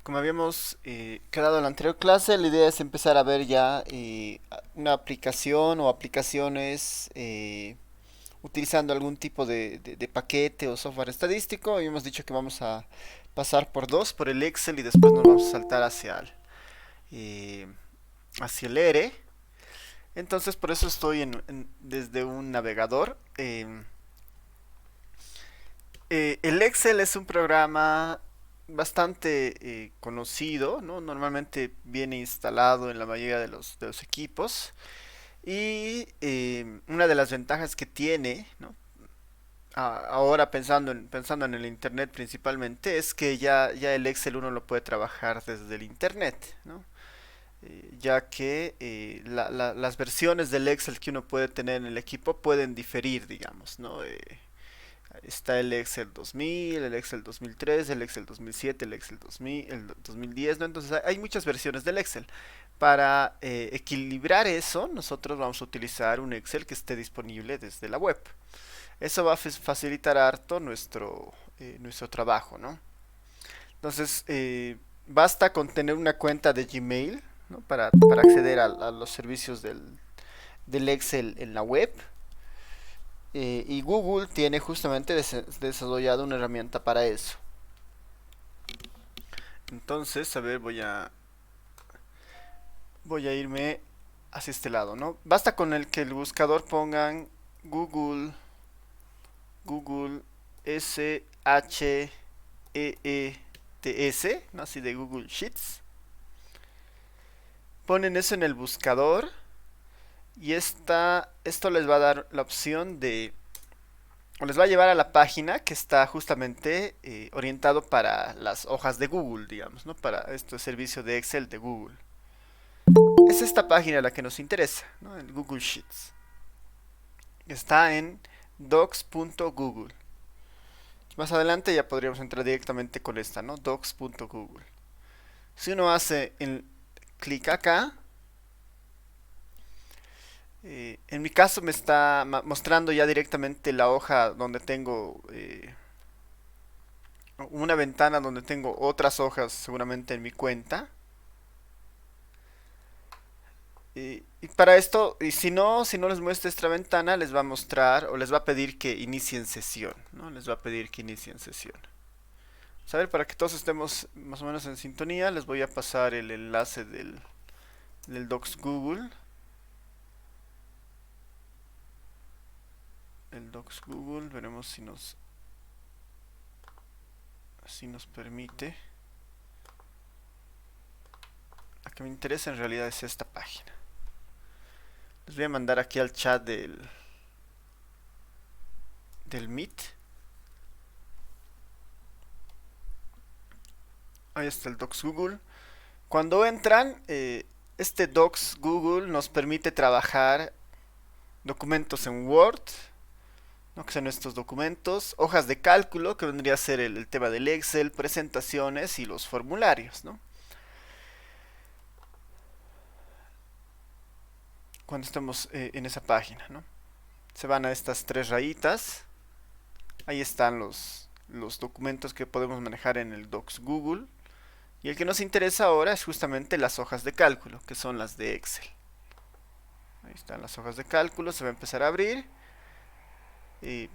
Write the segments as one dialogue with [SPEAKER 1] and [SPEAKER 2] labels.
[SPEAKER 1] Como habíamos quedado en la anterior clase, la idea es empezar a ver ya una aplicación o aplicaciones utilizando algún tipo de paquete o software estadístico. Habíamos dicho que vamos a pasar por dos, por el Excel y después nos vamos a saltar eh, hacia el R. Entonces por eso estoy desde un navegador. El Excel es un programa bastante conocido, ¿no? Normalmente viene instalado en la mayoría de los equipos. Y una de las ventajas que tiene, ¿no? Ahora pensando en el Internet principalmente, es que ya el Excel uno lo puede trabajar desde el Internet, ¿no? Ya que las versiones del Excel que uno puede tener en el equipo pueden diferir, digamos, ¿no? Está el Excel 2000, el Excel 2003, el Excel 2007, el Excel 2000, el 2010, ¿no? Entonces hay muchas versiones del Excel. Para equilibrar eso, nosotros vamos a utilizar un Excel que esté disponible desde la web. Eso va a facilitar harto nuestro trabajo, ¿no? Entonces, basta con tener una cuenta de Gmail, ¿no? Para acceder a los servicios del Excel en la web. Y Google tiene justamente desarrollado una herramienta para eso. Entonces, a ver, voy a irme hacia este lado, ¿no? Basta con el que el buscador pongan Google, Google SHEETS, ¿no? Así de Google Sheets. Ponen eso en el buscador y esto les va a dar la opción o les va a llevar a la página que está justamente orientado para las hojas de Google, digamos, ¿no? Para este servicio de Excel de Google. Es esta página la que nos interesa, ¿no? El Google Sheets. Está en docs.google. Más adelante ya podríamos entrar directamente con esta, ¿no? Docs.google. Si uno hace clic acá, en mi caso me está mostrando ya directamente la hoja donde tengo una ventana donde tengo otras hojas seguramente en mi cuenta. Y para esto, y si no les muestra esta ventana, les va a mostrar o les va a pedir que inicien sesión, ¿no? Les va a pedir que inicien sesión. Saber, para que todos estemos más o menos en sintonía, les voy a pasar el enlace del Docs Google. El Docs Google, veremos si nos permite. La que me interesa en realidad es esta página. Les voy a mandar aquí al chat del Meet. Ahí está el Docs Google. Cuando entran, este Docs Google nos permite trabajar documentos en Word, ¿no? Que son estos documentos, hojas de cálculo, que vendría a ser el tema del Excel, presentaciones y los formularios, ¿no? Cuando estemos en esa página, ¿no? Se van a estas tres rayitas, ahí están los documentos que podemos manejar en el Docs Google. Y el que nos interesa ahora es justamente las hojas de cálculo, que son las de Excel. Ahí están las hojas de cálculo, se va a empezar a abrir.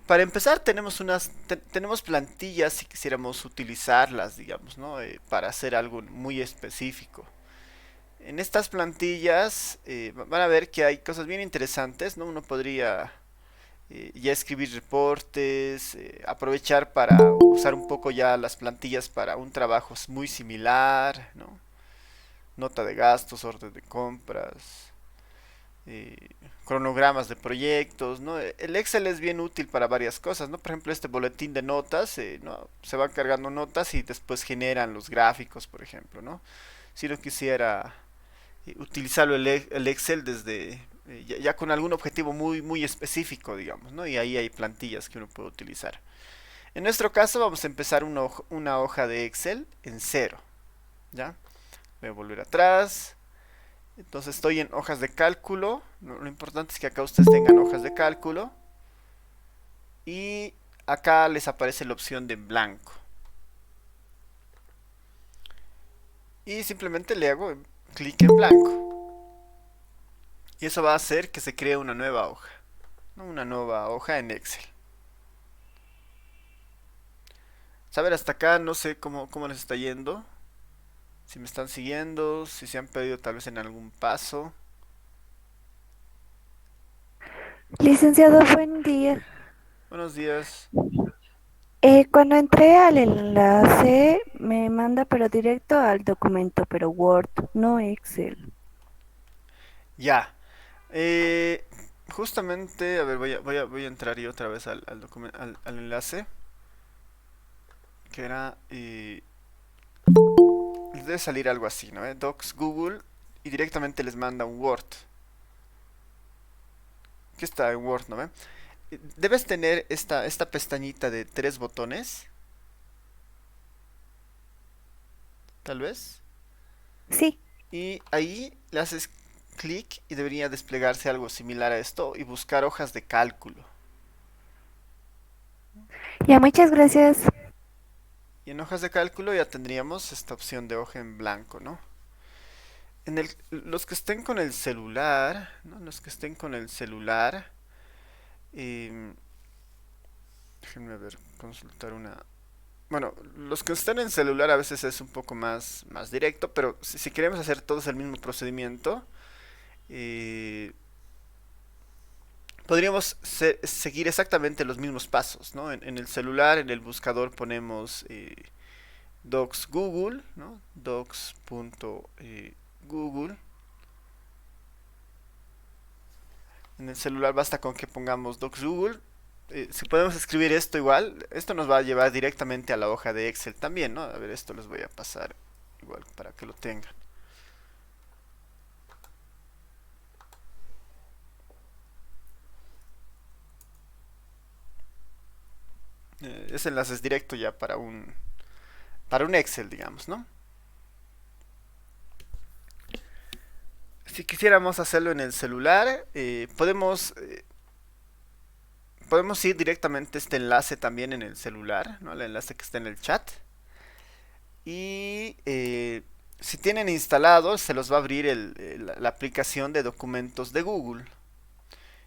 [SPEAKER 1] Para empezar tenemos plantillas si quisiéramos utilizarlas, digamos, ¿no? Para hacer algo muy específico. En estas plantillas van a ver que hay cosas bien interesantes, ¿no? Uno podría ya escribir reportes, aprovechar para usar un poco ya las plantillas para un trabajo muy similar, ¿no? Nota de gastos, orden de compras, eh, cronogramas de proyectos, ¿no? El Excel es bien útil para varias cosas, ¿no? Por ejemplo, este boletín de notas, ¿no? Se van cargando notas y después generan los gráficos, por ejemplo, ¿no? Si uno quisiera utilizarlo el Excel desde ya con algún objetivo muy muy específico, digamos, ¿no? Y ahí hay plantillas que uno puede utilizar. En nuestro caso vamos a empezar una hoja de Excel en cero, ¿ya? Voy a volver atrás. Entonces estoy en hojas de cálculo. Lo importante es que acá ustedes tengan hojas de cálculo. Y acá les aparece la opción de blanco. y simplemente le hago clic en blanco. Y eso va a hacer que se cree una nueva hoja, ¿no? Una nueva hoja en Excel. Saber hasta acá, no sé cómo les está yendo. Si me están siguiendo, si se han perdido tal vez en algún paso.
[SPEAKER 2] Licenciado, buen día.
[SPEAKER 1] Buenos días.
[SPEAKER 2] Cuando entré al enlace, me manda pero directo al documento, pero Word, no Excel.
[SPEAKER 1] Ya. Eh, Justamente, a ver, voy a entrar yo otra vez al enlace. Que era... les debe salir algo así, ¿no? Docs Google y directamente les manda un Word. Que está en Word, ¿no? Debes tener esta pestañita de tres botones, tal vez.
[SPEAKER 2] Sí,
[SPEAKER 1] Y ahí le haces clic y debería desplegarse algo similar a esto y buscar hojas de cálculo.
[SPEAKER 2] ya muchas gracias.
[SPEAKER 1] Y en hojas de cálculo ya tendríamos esta opción de hoja en blanco, ¿no? Los que estén con el celular, ¿no? Los que estén con el celular, em, déjenme ver, consultar una. Bueno, los que estén en celular a veces es un poco más directo, pero si queremos hacer todos el mismo procedimiento, eh, podríamos seguir exactamente los mismos pasos, ¿no? En el celular, en el buscador ponemos Docs Google, ¿no? Docs.google. En el celular basta con que pongamos Docs Google. Si podemos escribir esto igual, esto nos va a llevar directamente a la hoja de Excel también, ¿no? A ver, esto les voy a pasar igual para que lo tengan. Ese enlace es directo ya para un Excel, digamos, ¿no? Si quisiéramos hacerlo en el celular, podemos ir directamente a este enlace también en el celular, ¿no? El enlace que está en el chat. Y si tienen instalado, se los va a abrir la aplicación de documentos de Google.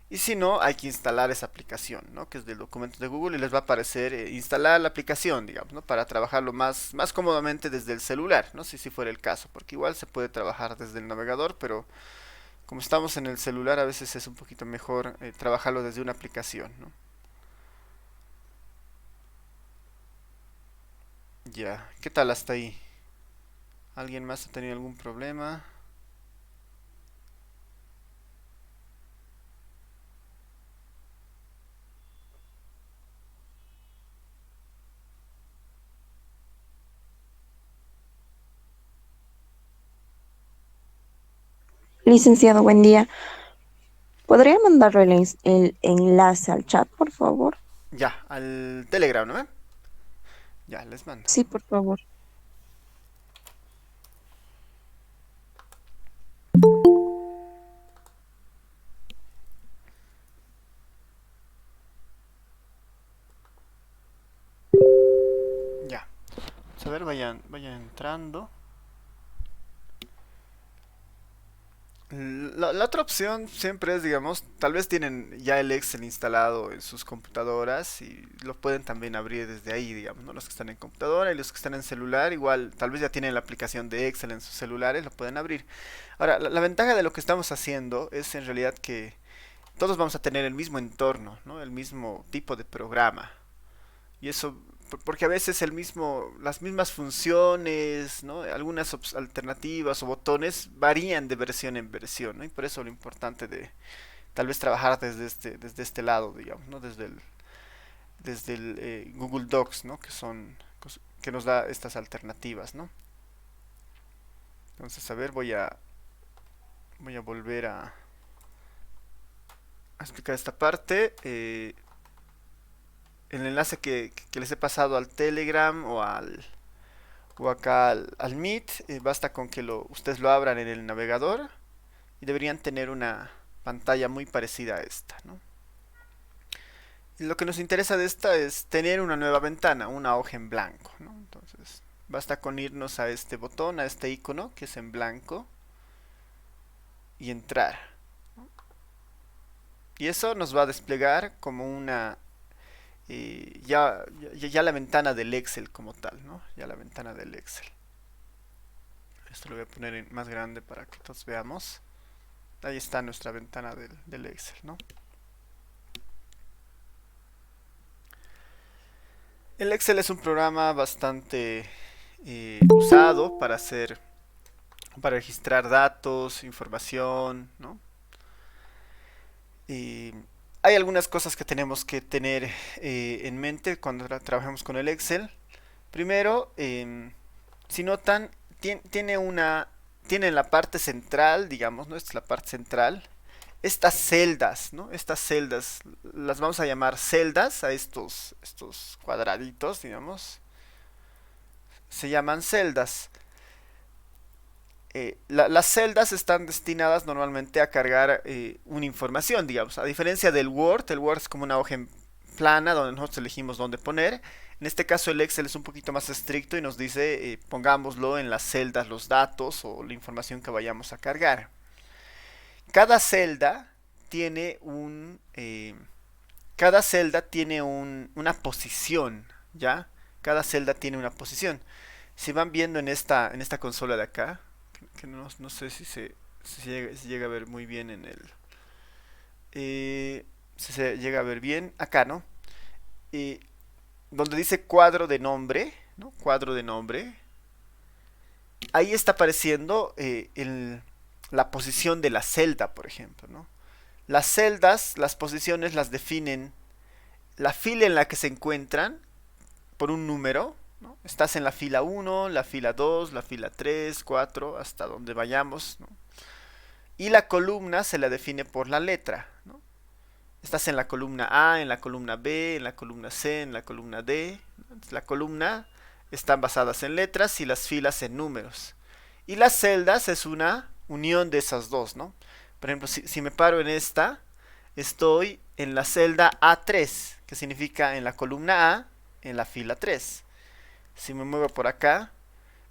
[SPEAKER 1] Y si no, hay que instalar esa aplicación, ¿no? Que es del documento de Google y les va a aparecer instalar la aplicación, digamos, ¿no? Para trabajarlo más cómodamente desde el celular, ¿no? Si fuera el caso, porque igual se puede trabajar desde el navegador, pero como estamos en el celular, a veces es un poquito mejor trabajarlo desde una aplicación, ¿no? Ya, ¿qué tal hasta ahí? ¿Alguien más ha tenido algún problema?
[SPEAKER 2] Licenciado, buen día. ¿Podría mandarle el enlace al chat, por favor?
[SPEAKER 1] Ya, al Telegram, ¿no? Ya, les mando.
[SPEAKER 2] Sí, por favor.
[SPEAKER 1] Ya. A ver, vayan entrando. La otra opción siempre es, digamos, tal vez tienen ya el Excel instalado en sus computadoras y lo pueden también abrir desde ahí, digamos, ¿no? Los que están en computadora y los que están en celular, igual, tal vez ya tienen la aplicación de Excel en sus celulares, lo pueden abrir. Ahora, la ventaja de lo que estamos haciendo es en realidad que todos vamos a tener el mismo entorno, ¿no? El mismo tipo de programa. Y eso, porque a veces las mismas funciones, ¿no? Algunas alternativas o botones varían de versión en versión, ¿no? Y por eso lo importante de tal vez trabajar desde este lado, digamos, ¿no? Desde el Google Docs, ¿no? Que nos da estas alternativas, ¿no? Entonces, a ver, voy a volver a explicar esta parte. El enlace que les he pasado al Telegram o acá al Meet, basta con que ustedes lo abran en el navegador y deberían tener una pantalla muy parecida a esta, ¿no? Y lo que nos interesa de esta es tener una nueva ventana, una hoja en blanco, ¿no? Entonces, Basta con irnos a este botón, a este icono que es en blanco y entrar. Y eso nos va a desplegar como una ya la ventana del Excel como tal, ¿no? Ya la ventana del Excel. Esto lo voy a poner en más grande para que todos veamos. Ahí está nuestra ventana del Excel, ¿no? El Excel es un programa bastante usado para registrar datos, información, ¿no? Y hay algunas cosas que tenemos que tener en mente cuando trabajamos con el Excel. Primero, si notan, tiene en la parte central, digamos, ¿no? Esta es la parte central. Estas celdas, ¿no? Estas celdas, las vamos a llamar celdas a estos cuadraditos, digamos. Se llaman celdas. Las celdas están destinadas normalmente a cargar una información, digamos. A diferencia del Word, el Word es como una hoja plana donde nosotros elegimos dónde poner. En este caso el Excel es un poquito más estricto y nos dice pongámoslo en las celdas los datos o la información que vayamos a cargar. Cada celda tiene una posición, ¿ya? Cada celda tiene una posición. Si van viendo en esta consola de acá, que no sé si llega a ver muy bien si se llega a ver bien, acá, ¿no? Eh, Donde dice cuadro de nombre, ¿no? Cuadro de nombre, ahí está apareciendo la posición de la celda, por ejemplo, ¿no? Las celdas, las posiciones las definen la fila en la que se encuentran por un número, ¿no? Estás en la fila 1, la fila 2, la fila 3, 4, hasta donde vayamos, ¿no? Y la columna se la define por la letra, ¿no? Estás en la columna A, en la columna B, en la columna C, en la columna D. La columna están basadas en letras y las filas en números. Y las celdas es una unión de esas dos, ¿no? Por ejemplo, si me paro en esta, estoy en la celda A3, que significa en la columna A, en la fila 3. Si me muevo por acá,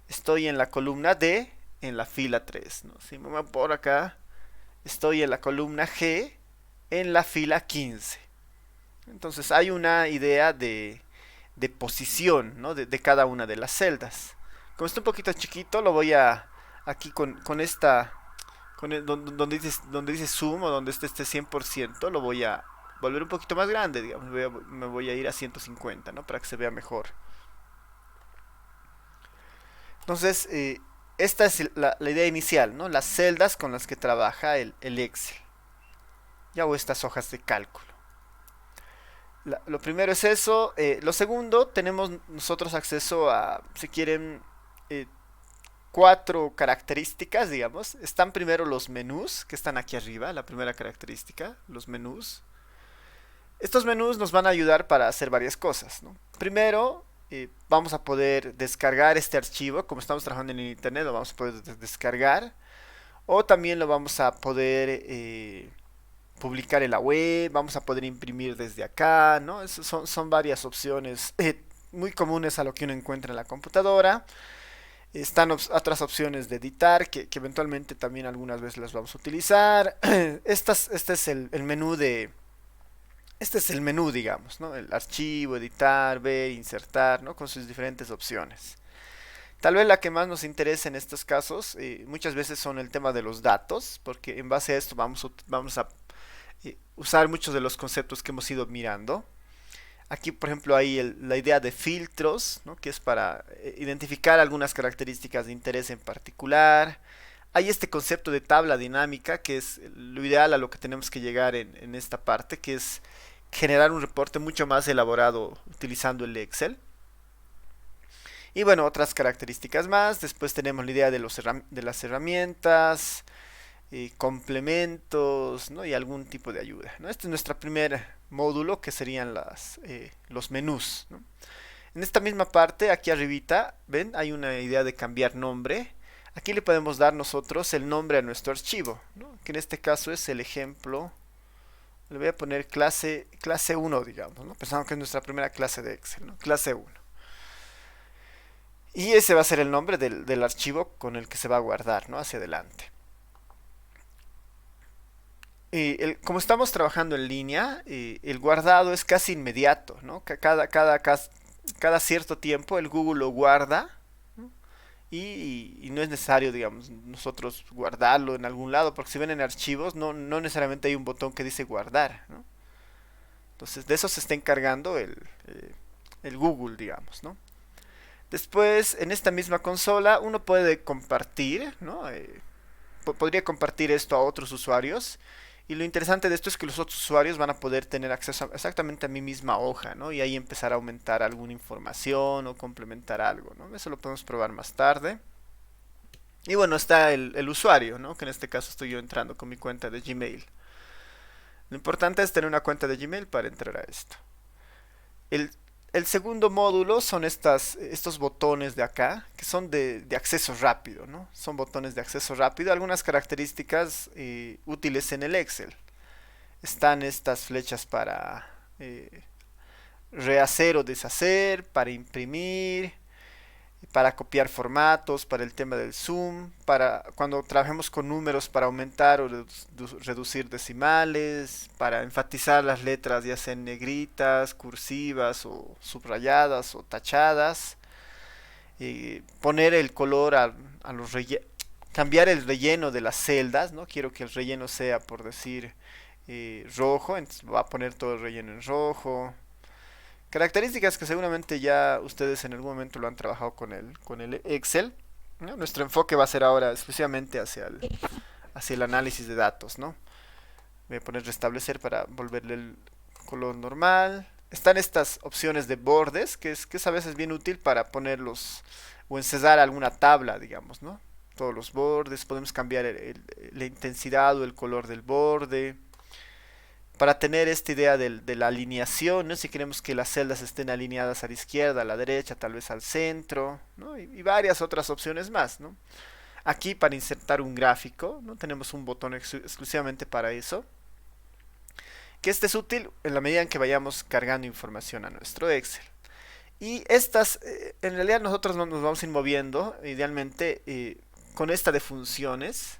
[SPEAKER 1] estoy en la columna D, en la fila 3, ¿no? Si me muevo por acá, estoy en la columna G, en la fila 15. Entonces hay una idea de posición, ¿no? de cada una de las celdas. Como está un poquito chiquito, lo voy a aquí con esta donde dice zoom o donde esté 100%, lo voy a volver un poquito más grande, digamos. Me voy a ir a 150, ¿no? Para que se vea mejor. Entonces, esta es la idea inicial, ¿no? Las celdas con las que trabaja el Excel. Ya, o estas hojas de cálculo. Lo primero es eso. Lo segundo, tenemos nosotros acceso a, si quieren, eh, cuatro características, digamos. Están primero los menús, que están aquí arriba, la primera característica, los menús. Estos menús nos van a ayudar para hacer varias cosas, ¿no? Primero, vamos a poder descargar este archivo, como estamos trabajando en internet, lo vamos a poder descargar. O también lo vamos a poder publicar en la web, vamos a poder imprimir desde acá, ¿no? Son varias opciones muy comunes a lo que uno encuentra en la computadora. Están otras opciones de editar que eventualmente también algunas veces las vamos a utilizar. Este es el menú este es el menú, digamos, ¿no? El archivo, editar, ver, insertar, ¿no? Con sus diferentes opciones. Tal vez la que más nos interesa en estos casos muchas veces son el tema de los datos, porque en base a esto vamos a usar muchos de los conceptos que hemos ido mirando. Aquí, por ejemplo, hay la idea de filtros, ¿no? Que es para identificar algunas características de interés en particular. Hay este concepto de tabla dinámica, que es lo ideal a lo que tenemos que llegar en esta parte, que es generar un reporte mucho más elaborado utilizando el Excel. Y bueno, otras características más. Después tenemos la idea de las herramientas, complementos, ¿no? Y algún tipo de ayuda, ¿no? Este es nuestro primer módulo, que serían los menús, ¿no? En esta misma parte, aquí arribita, ven, hay una idea de cambiar nombre. Aquí le podemos dar nosotros el nombre a nuestro archivo, ¿no? Que en este caso es el ejemplo. Le voy a poner clase 1, digamos, ¿no? Pensando que es nuestra primera clase de Excel, ¿no? Clase 1. Y ese va a ser el nombre del archivo con el que se va a guardar, ¿no? Hacia adelante. Como estamos trabajando en línea, el guardado es casi inmediato, ¿no? Cada cierto tiempo el Google lo guarda, ¿no? Y no es necesario, digamos, nosotros guardarlo en algún lado, porque si ven en archivos, no necesariamente hay un botón que dice guardar, ¿no? Entonces, de eso se está encargando el Google, digamos, ¿no? Después, en esta misma consola, uno puede compartir, ¿no? Podría compartir esto a otros usuarios. Y lo interesante de esto es que los otros usuarios van a poder tener acceso exactamente a mi misma hoja, ¿no? Y ahí empezar a aumentar alguna información o complementar algo, ¿no? Eso lo podemos probar más tarde. Y bueno, está el usuario, ¿no? Que en este caso estoy yo entrando con mi cuenta de Gmail. Lo importante es tener una cuenta de Gmail para entrar a esto. El, el segundo módulo son estos botones de acá, que son de acceso rápido, ¿no? Son botones de acceso rápido, algunas características útiles en el Excel. Están estas flechas para rehacer o deshacer, para imprimir, para copiar formatos, para el tema del zoom, para cuando trabajemos con números para aumentar o reducir decimales, para enfatizar las letras ya sean negritas, cursivas o subrayadas o tachadas, poner el color a los cambiar el relleno de las celdas, ¿no? Quiero que el relleno sea, por decir, rojo, entonces va a poner todo el relleno en rojo. Características que seguramente ya ustedes en algún momento lo han trabajado con el Excel, ¿no? Nuestro enfoque va a ser ahora exclusivamente hacia el análisis de datos, ¿no? Voy a poner restablecer para volverle el color normal. Están estas opciones de bordes, que es a veces bien útil para ponerlos o encesar alguna tabla, digamos, ¿no? Todos los bordes, podemos cambiar la intensidad o el color del borde para tener esta idea de la alineación, ¿no? Si queremos que las celdas estén alineadas a la izquierda, a la derecha, tal vez al centro, ¿no? Y varias otras opciones más, ¿no? Aquí para insertar un gráfico, ¿no? Tenemos un botón exclusivamente para eso, que este es útil en la medida en que vayamos cargando información a nuestro Excel. Y estas, en realidad nosotros nos vamos a ir moviendo, idealmente, con esta de funciones,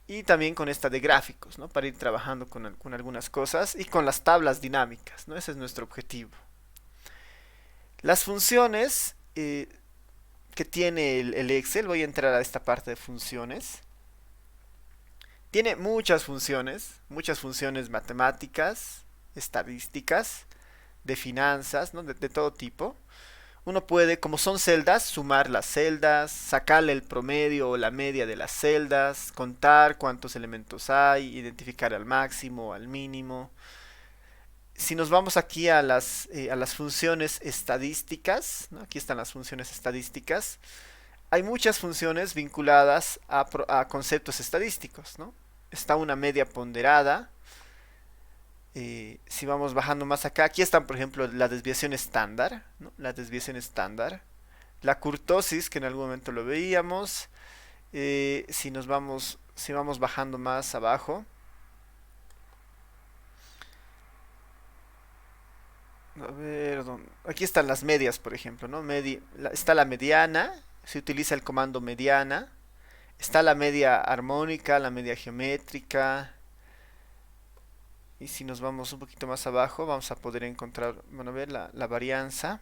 [SPEAKER 1] y también con esta de gráficos, ¿no? Para ir trabajando con algunas cosas y con las tablas dinámicas, ¿no? Ese es nuestro objetivo. Las funciones que tiene el Excel, voy a entrar a esta parte de funciones. Tiene muchas funciones matemáticas, estadísticas, de finanzas, ¿no? De todo tipo. Uno puede, como son celdas, sumar las celdas, sacarle el promedio o la media de las celdas, contar cuántos elementos hay, identificar al máximo o al mínimo. Si nos vamos aquí a las funciones estadísticas, ¿no? Aquí están las funciones estadísticas, hay muchas funciones vinculadas a conceptos estadísticos, ¿no? Está una media ponderada. Si vamos bajando más acá, aquí están, por ejemplo, la desviación estándar, ¿no? La desviación estándar, la kurtosis, que en algún momento lo veíamos. Si vamos bajando más abajo, a ver, aquí están las medias, por ejemplo, ¿no? Está la mediana, se utiliza el comando mediana. Está la media armónica, la media geométrica. Y si nos vamos un poquito más abajo, vamos a poder encontrar, bueno, a ver la varianza.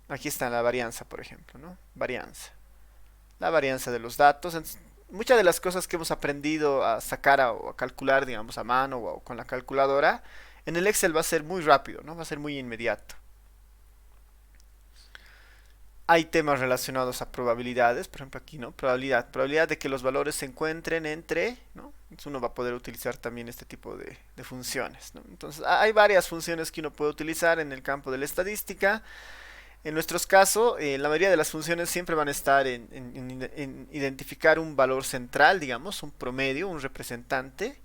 [SPEAKER 1] Aquí está la varianza, por ejemplo, ¿no? Varianza. La varianza de los datos. Entonces, muchas de las cosas que hemos aprendido a sacar o a calcular, digamos, a mano o con la calculadora, en el Excel va a ser muy rápido, ¿no? Va a ser muy inmediato. Hay temas relacionados a probabilidades, por ejemplo aquí, ¿no? Probabilidad de que los valores se encuentren entre, ¿no? Entonces uno va a poder utilizar también este tipo de funciones, ¿no? Entonces hay varias funciones que uno puede utilizar en el campo de la estadística. En nuestros casos, la mayoría de las funciones siempre van a estar en identificar un valor central, digamos, un promedio, un representante,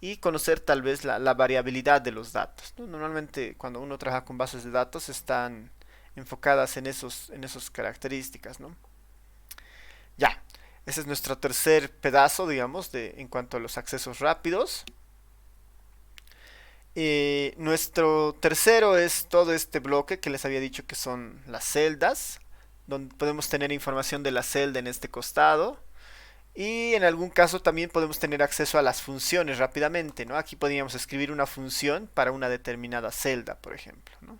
[SPEAKER 1] y conocer tal vez la variabilidad de los datos, ¿no? Normalmente cuando uno trabaja con bases de datos están enfocadas en esos características, ¿no? Ya, ese es nuestro tercer pedazo, digamos, en cuanto a los accesos rápidos. Nuestro tercero es todo este bloque que les había dicho que son las celdas, donde podemos tener información de la celda en este costado. Y en algún caso también podemos tener acceso a las funciones rápidamente, ¿no? Aquí podríamos escribir una función para una determinada celda, por ejemplo, ¿no?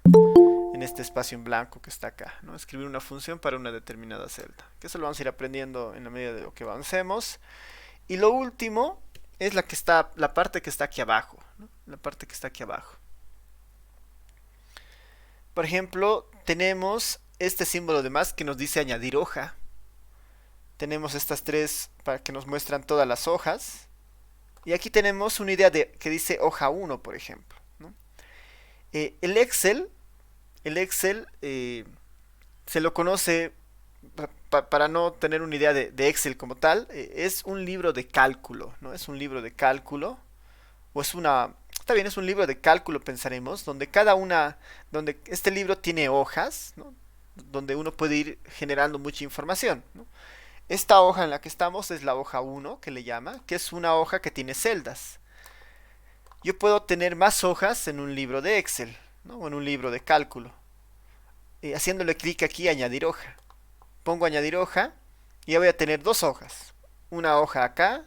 [SPEAKER 1] En este espacio en blanco que está acá, ¿no? Escribir una función para una determinada celda. Que eso lo vamos a ir aprendiendo en la medida de lo que avancemos. Y lo último es la parte que está aquí abajo, ¿no? La parte que está aquí abajo. Por ejemplo, tenemos este símbolo de más que nos dice añadir hoja. Tenemos estas tres para que nos muestran todas las hojas. Y aquí tenemos una idea que dice hoja 1, por ejemplo, ¿no? El Excel, se lo conoce, para no tener una idea de Excel como tal, es un libro de cálculo, ¿no? Es un libro de cálculo, o es una... Está bien, es un libro de cálculo, pensaremos, donde este libro tiene hojas, ¿no? Donde uno puede ir generando mucha información, ¿no? Esta hoja en la que estamos es la hoja 1, que le llama, que es una hoja que tiene celdas. Yo puedo tener más hojas en un libro de Excel, ¿no? O en un libro de cálculo. Haciéndole clic aquí, añadir hoja. Pongo añadir hoja y ya voy a tener dos hojas. Una hoja acá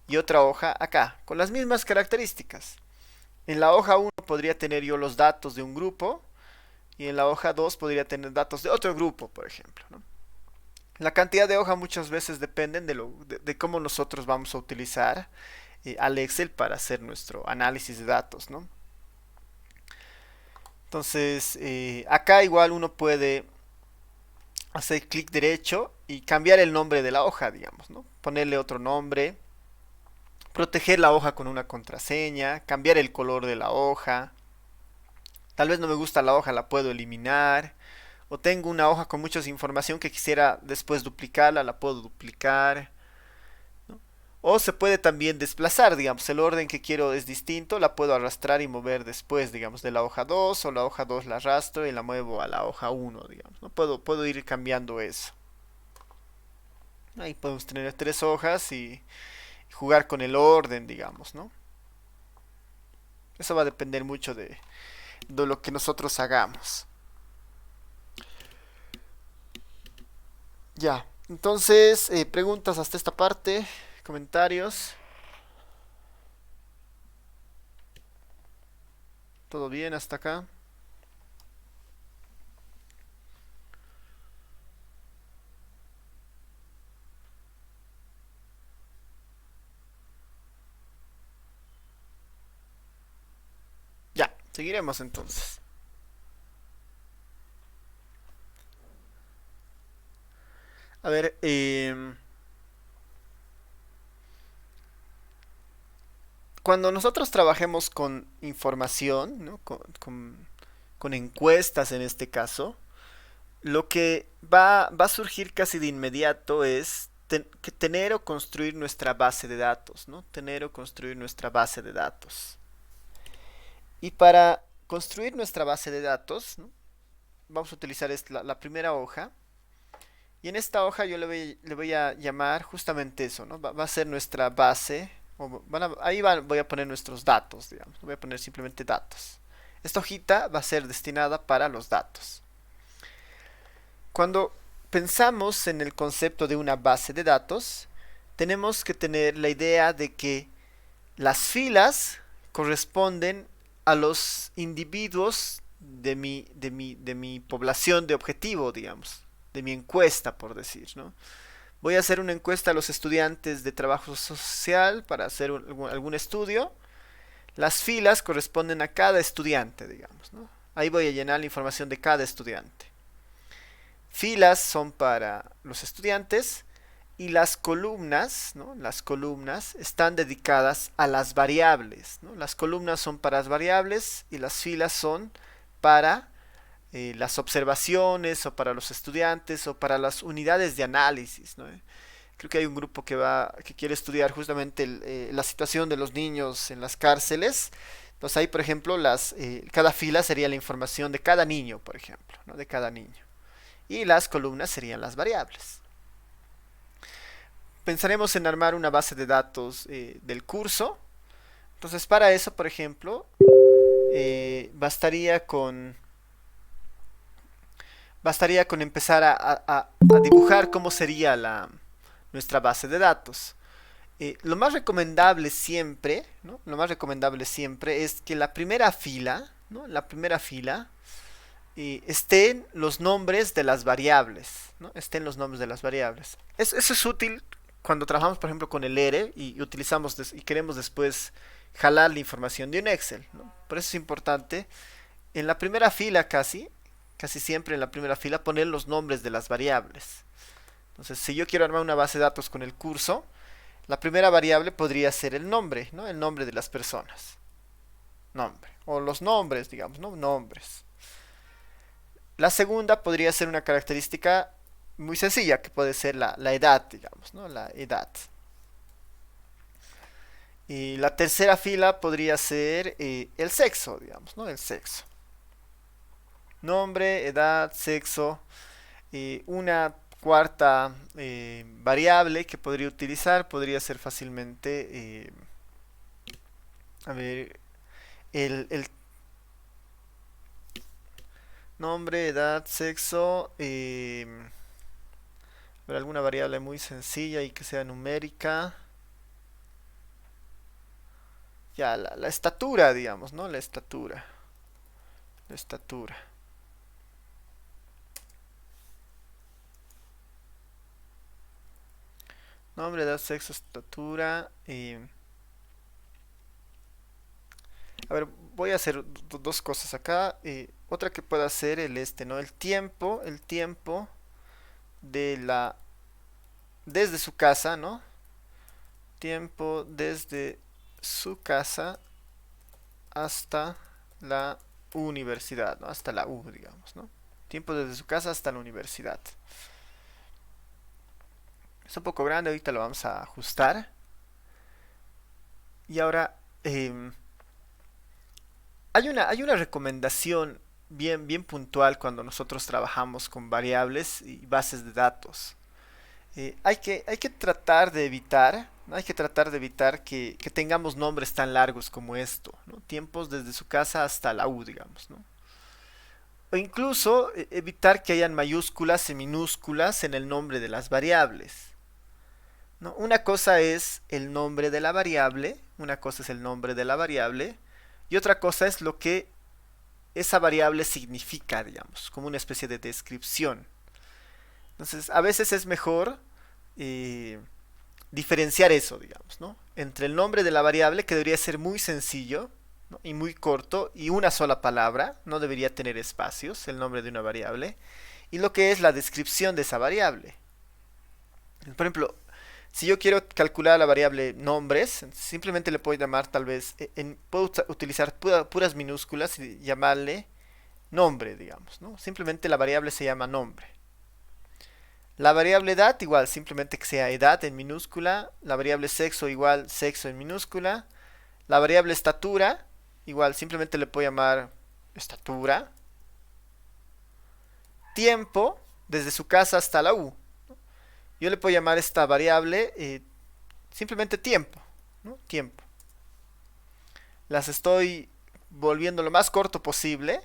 [SPEAKER 1] y otra hoja acá, con las mismas características. En la hoja 1 podría tener yo los datos de un grupo y en la hoja 2 podría tener datos de otro grupo, por ejemplo, ¿no? La cantidad de hoja muchas veces dependen de cómo nosotros vamos a utilizar al Excel para hacer nuestro análisis de datos, ¿no? Entonces, acá igual uno puede hacer clic derecho y cambiar el nombre de la hoja, digamos, ¿no? Ponerle otro nombre, proteger la hoja con una contraseña, cambiar el color de la hoja. Tal vez no me gusta la hoja, la puedo eliminar. O tengo una hoja con mucha información que quisiera después duplicarla, la puedo duplicar, ¿no? O se puede también desplazar, digamos, el orden que quiero es distinto, la puedo arrastrar y mover después, digamos, de la hoja 2 o la hoja 2 la arrastro y la muevo a la hoja 1, digamos, ¿no? Puedo ir cambiando eso. Ahí podemos tener tres hojas y jugar con el orden, digamos, ¿no? Eso va a depender mucho de lo que nosotros hagamos. Ya, entonces, preguntas hasta esta parte, comentarios, ¿todo bien hasta acá? Ya, seguiremos entonces. A ver, cuando nosotros trabajemos con información, ¿no? Con encuestas en este caso, lo que va a surgir casi de inmediato es que tener o construir nuestra base de datos, ¿no? Tener o construir nuestra base de datos. Y para construir nuestra base de datos, ¿no? Vamos a utilizar la primera hoja. Y en esta hoja yo le voy a llamar justamente eso, ¿no? Va a ser nuestra base. Voy a poner nuestros datos, digamos. Voy a poner simplemente datos. Esta hojita va a ser destinada para los datos. Cuando pensamos en el concepto de una base de datos, tenemos que tener la idea de que las filas corresponden a los individuos de mi población de objetivo, digamos, de mi encuesta, por decir, ¿no? Voy a hacer una encuesta a los estudiantes de trabajo social para hacer algún estudio. Las filas corresponden a cada estudiante, digamos, ¿no? Ahí voy a llenar la información de cada estudiante. Filas son para los estudiantes y las columnas, ¿no? Las columnas están dedicadas a las variables, ¿no? Las columnas son para las variables y las filas son para las observaciones o para los estudiantes o para las unidades de análisis, ¿no? Creo que hay un grupo que quiere estudiar justamente la situación de los niños en las cárceles. Entonces ahí, por ejemplo, cada fila sería la información de cada niño, por ejemplo, ¿no? De cada niño. Y las columnas serían las variables. Pensaremos en armar una base de datos del curso. Entonces para eso, por ejemplo, bastaría con empezar a dibujar cómo sería nuestra base de datos. Lo más recomendable siempre, ¿no? Lo más recomendable siempre es que la primera fila, ¿no? La primera fila estén los nombres de las variables, ¿no? Estén los nombres de las variables. Eso es útil cuando trabajamos, por ejemplo, con el ERE y utilizamos y queremos después jalar la información de un Excel, ¿no? Por eso es importante en la primera fila casi siempre en la primera fila poner los nombres de las variables. Entonces, si yo quiero armar una base de datos con el curso, la primera variable podría ser el nombre, ¿no? El nombre de las personas. Nombre. O los nombres, digamos, ¿no? Nombres. La segunda podría ser una característica muy sencilla, que puede ser la edad, digamos, ¿no? La edad. Y la tercera fila podría ser el sexo, digamos, ¿no? El sexo. Nombre, edad, sexo. Una cuarta variable que podría utilizar podría ser fácilmente, a ver, el nombre, edad, sexo, a ver, alguna variable muy sencilla y que sea numérica. Ya, la estatura, digamos, ¿no? La estatura. La estatura. Nombre, edad, sexo, estatura. A ver, voy a hacer dos cosas acá. Otra que pueda hacer ¿no? El tiempo de desde su casa, ¿no? Tiempo desde su casa hasta la universidad, ¿no? Hasta la U, digamos, ¿no? Tiempo desde su casa hasta la universidad. Es un poco grande, ahorita lo vamos a ajustar. Y ahora hay una recomendación bien puntual cuando nosotros trabajamos con variables y bases de datos. Hay que tratar de evitar, ¿no? Hay que tratar de evitar que tengamos nombres tan largos como esto, ¿no? Tiempos desde su casa hasta la U, digamos, ¿no? O incluso evitar que hayan mayúsculas y minúsculas en el nombre de las variables, ¿no? Una cosa es el nombre de la variable, una cosa es el nombre de la variable, y otra cosa es lo que esa variable significa, digamos, como una especie de descripción. Entonces, a veces es mejor eh, diferenciar eso, digamos, ¿no? Entre el nombre de la variable, que debería ser muy sencillo, ¿no? Y muy corto, y una sola palabra, no debería tener espacios, el nombre de una variable, y lo que es la descripción de esa variable. Por ejemplo, si yo quiero calcular la variable nombres, simplemente le puedo llamar tal vez, puedo utilizar puras minúsculas y llamarle nombre, digamos, ¿no? Simplemente la variable se llama nombre. La variable edad igual, simplemente que sea edad en minúscula. La variable sexo igual, sexo en minúscula. La variable estatura igual, simplemente le puedo llamar estatura. Tiempo, desde su casa hasta la U. Yo le puedo llamar esta variable simplemente tiempo, ¿no? Tiempo. Las estoy volviendo lo más corto posible.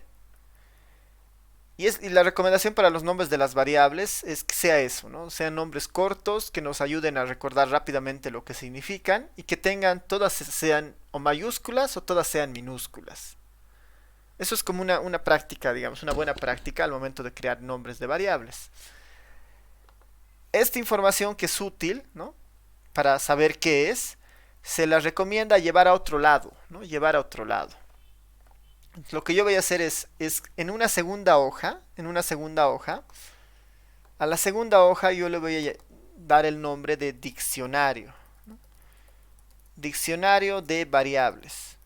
[SPEAKER 1] Y la recomendación para los nombres de las variables es que sea eso, ¿no? Sean nombres cortos que nos ayuden a recordar rápidamente lo que significan y que todas sean o mayúsculas o todas sean minúsculas. Eso es como una práctica, digamos, una buena práctica al momento de crear nombres de variables. Esta información que es útil, ¿no? Para saber qué es, se la recomienda llevar a otro lado, ¿no? Llevar a otro lado. Lo que yo voy a hacer es en una segunda hoja, a la segunda hoja yo le voy a dar el nombre de diccionario, ¿no? Diccionario de variables.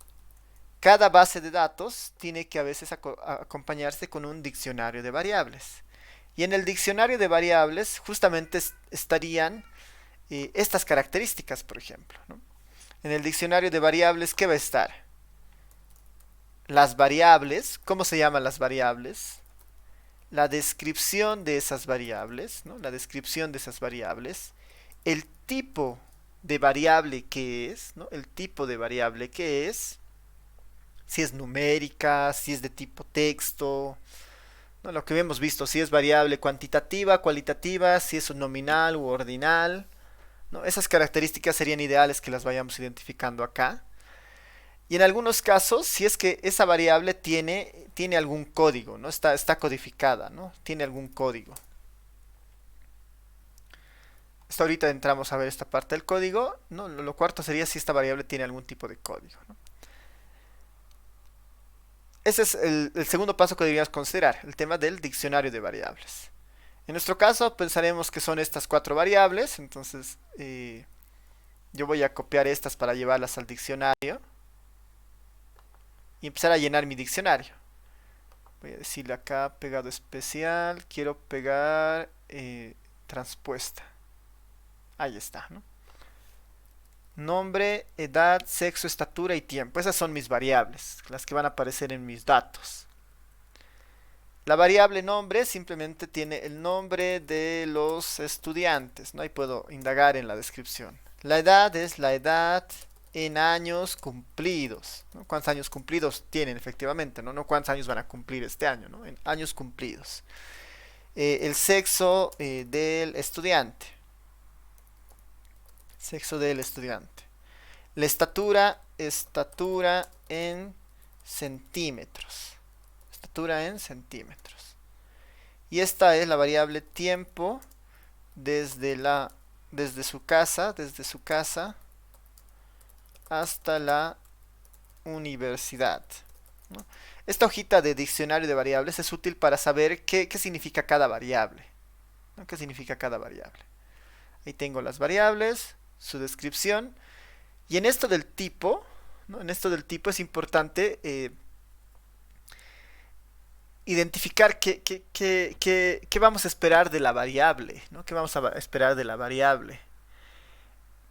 [SPEAKER 1] Cada base de datos tiene que a veces acompañarse con un diccionario de variables. Y en el diccionario de variables justamente estarían estas características, por ejemplo, ¿no? En el diccionario de variables, ¿qué va a estar? Las variables, ¿cómo se llaman las variables? La descripción de esas variables, ¿no? La descripción de esas variables, el tipo de variable que es, ¿no? El tipo de variable que es, si es numérica, si es de tipo texto, ¿no? Lo que hemos visto, si es variable cuantitativa, cualitativa, si es nominal u ordinal, ¿no? Esas características serían ideales que las vayamos identificando acá. Y en algunos casos, si es que esa variable tiene algún código, ¿no? Está codificada, ¿no? Tiene algún código. Hasta ahorita entramos a ver esta parte del código, ¿no? Lo cuarto sería si esta variable tiene algún tipo de código, ¿no? Ese es el segundo paso que deberíamos considerar, el tema del diccionario de variables. En nuestro caso pensaremos que son estas cuatro variables, entonces yo voy a copiar estas para llevarlas al diccionario y empezar a llenar mi diccionario. Voy a decirle acá pegado especial, quiero pegar transpuesta. Ahí está, ¿no? Nombre, edad, sexo, estatura y tiempo. Esas son mis variables, las que van a aparecer en mis datos. La variable nombre simplemente tiene el nombre de los estudiantes, ¿no? Ahí puedo indagar en la descripción. La edad es la edad en años cumplidos, ¿no? ¿Cuántos años cumplidos tienen efectivamente? ¿No? No cuántos años van a cumplir este año, ¿no? En años cumplidos. El sexo del estudiante. Sexo del estudiante. La estatura, estatura en centímetros. Estatura en centímetros. Y esta es la variable tiempo desde su casa hasta la universidad, ¿no? Esta hojita de diccionario de variables es útil para saber qué significa cada variable, ¿no? ¿Qué significa cada variable? Ahí tengo las variables, su descripción. Y en esto del tipo, ¿no? En esto del tipo es importante identificar qué vamos a esperar de la variable, ¿no? ¿Qué vamos a esperar de la variable?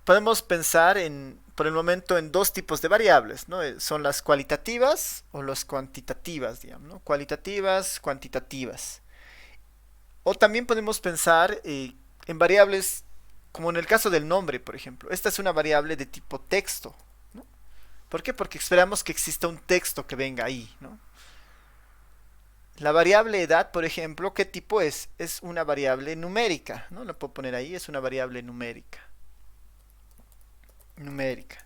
[SPEAKER 1] Podemos pensar por el momento en dos tipos de variables, ¿no? Son las cualitativas o las cuantitativas, digamos, ¿no? Cualitativas, cuantitativas. O también podemos pensar en variables como en el caso del nombre, por ejemplo. Esta es una variable de tipo texto, ¿no? ¿Por qué? Porque esperamos que exista un texto que venga ahí, ¿no? La variable edad, por ejemplo, ¿qué tipo es? Es una variable numérica, ¿no? Lo puedo poner ahí, es una variable numérica. Numérica.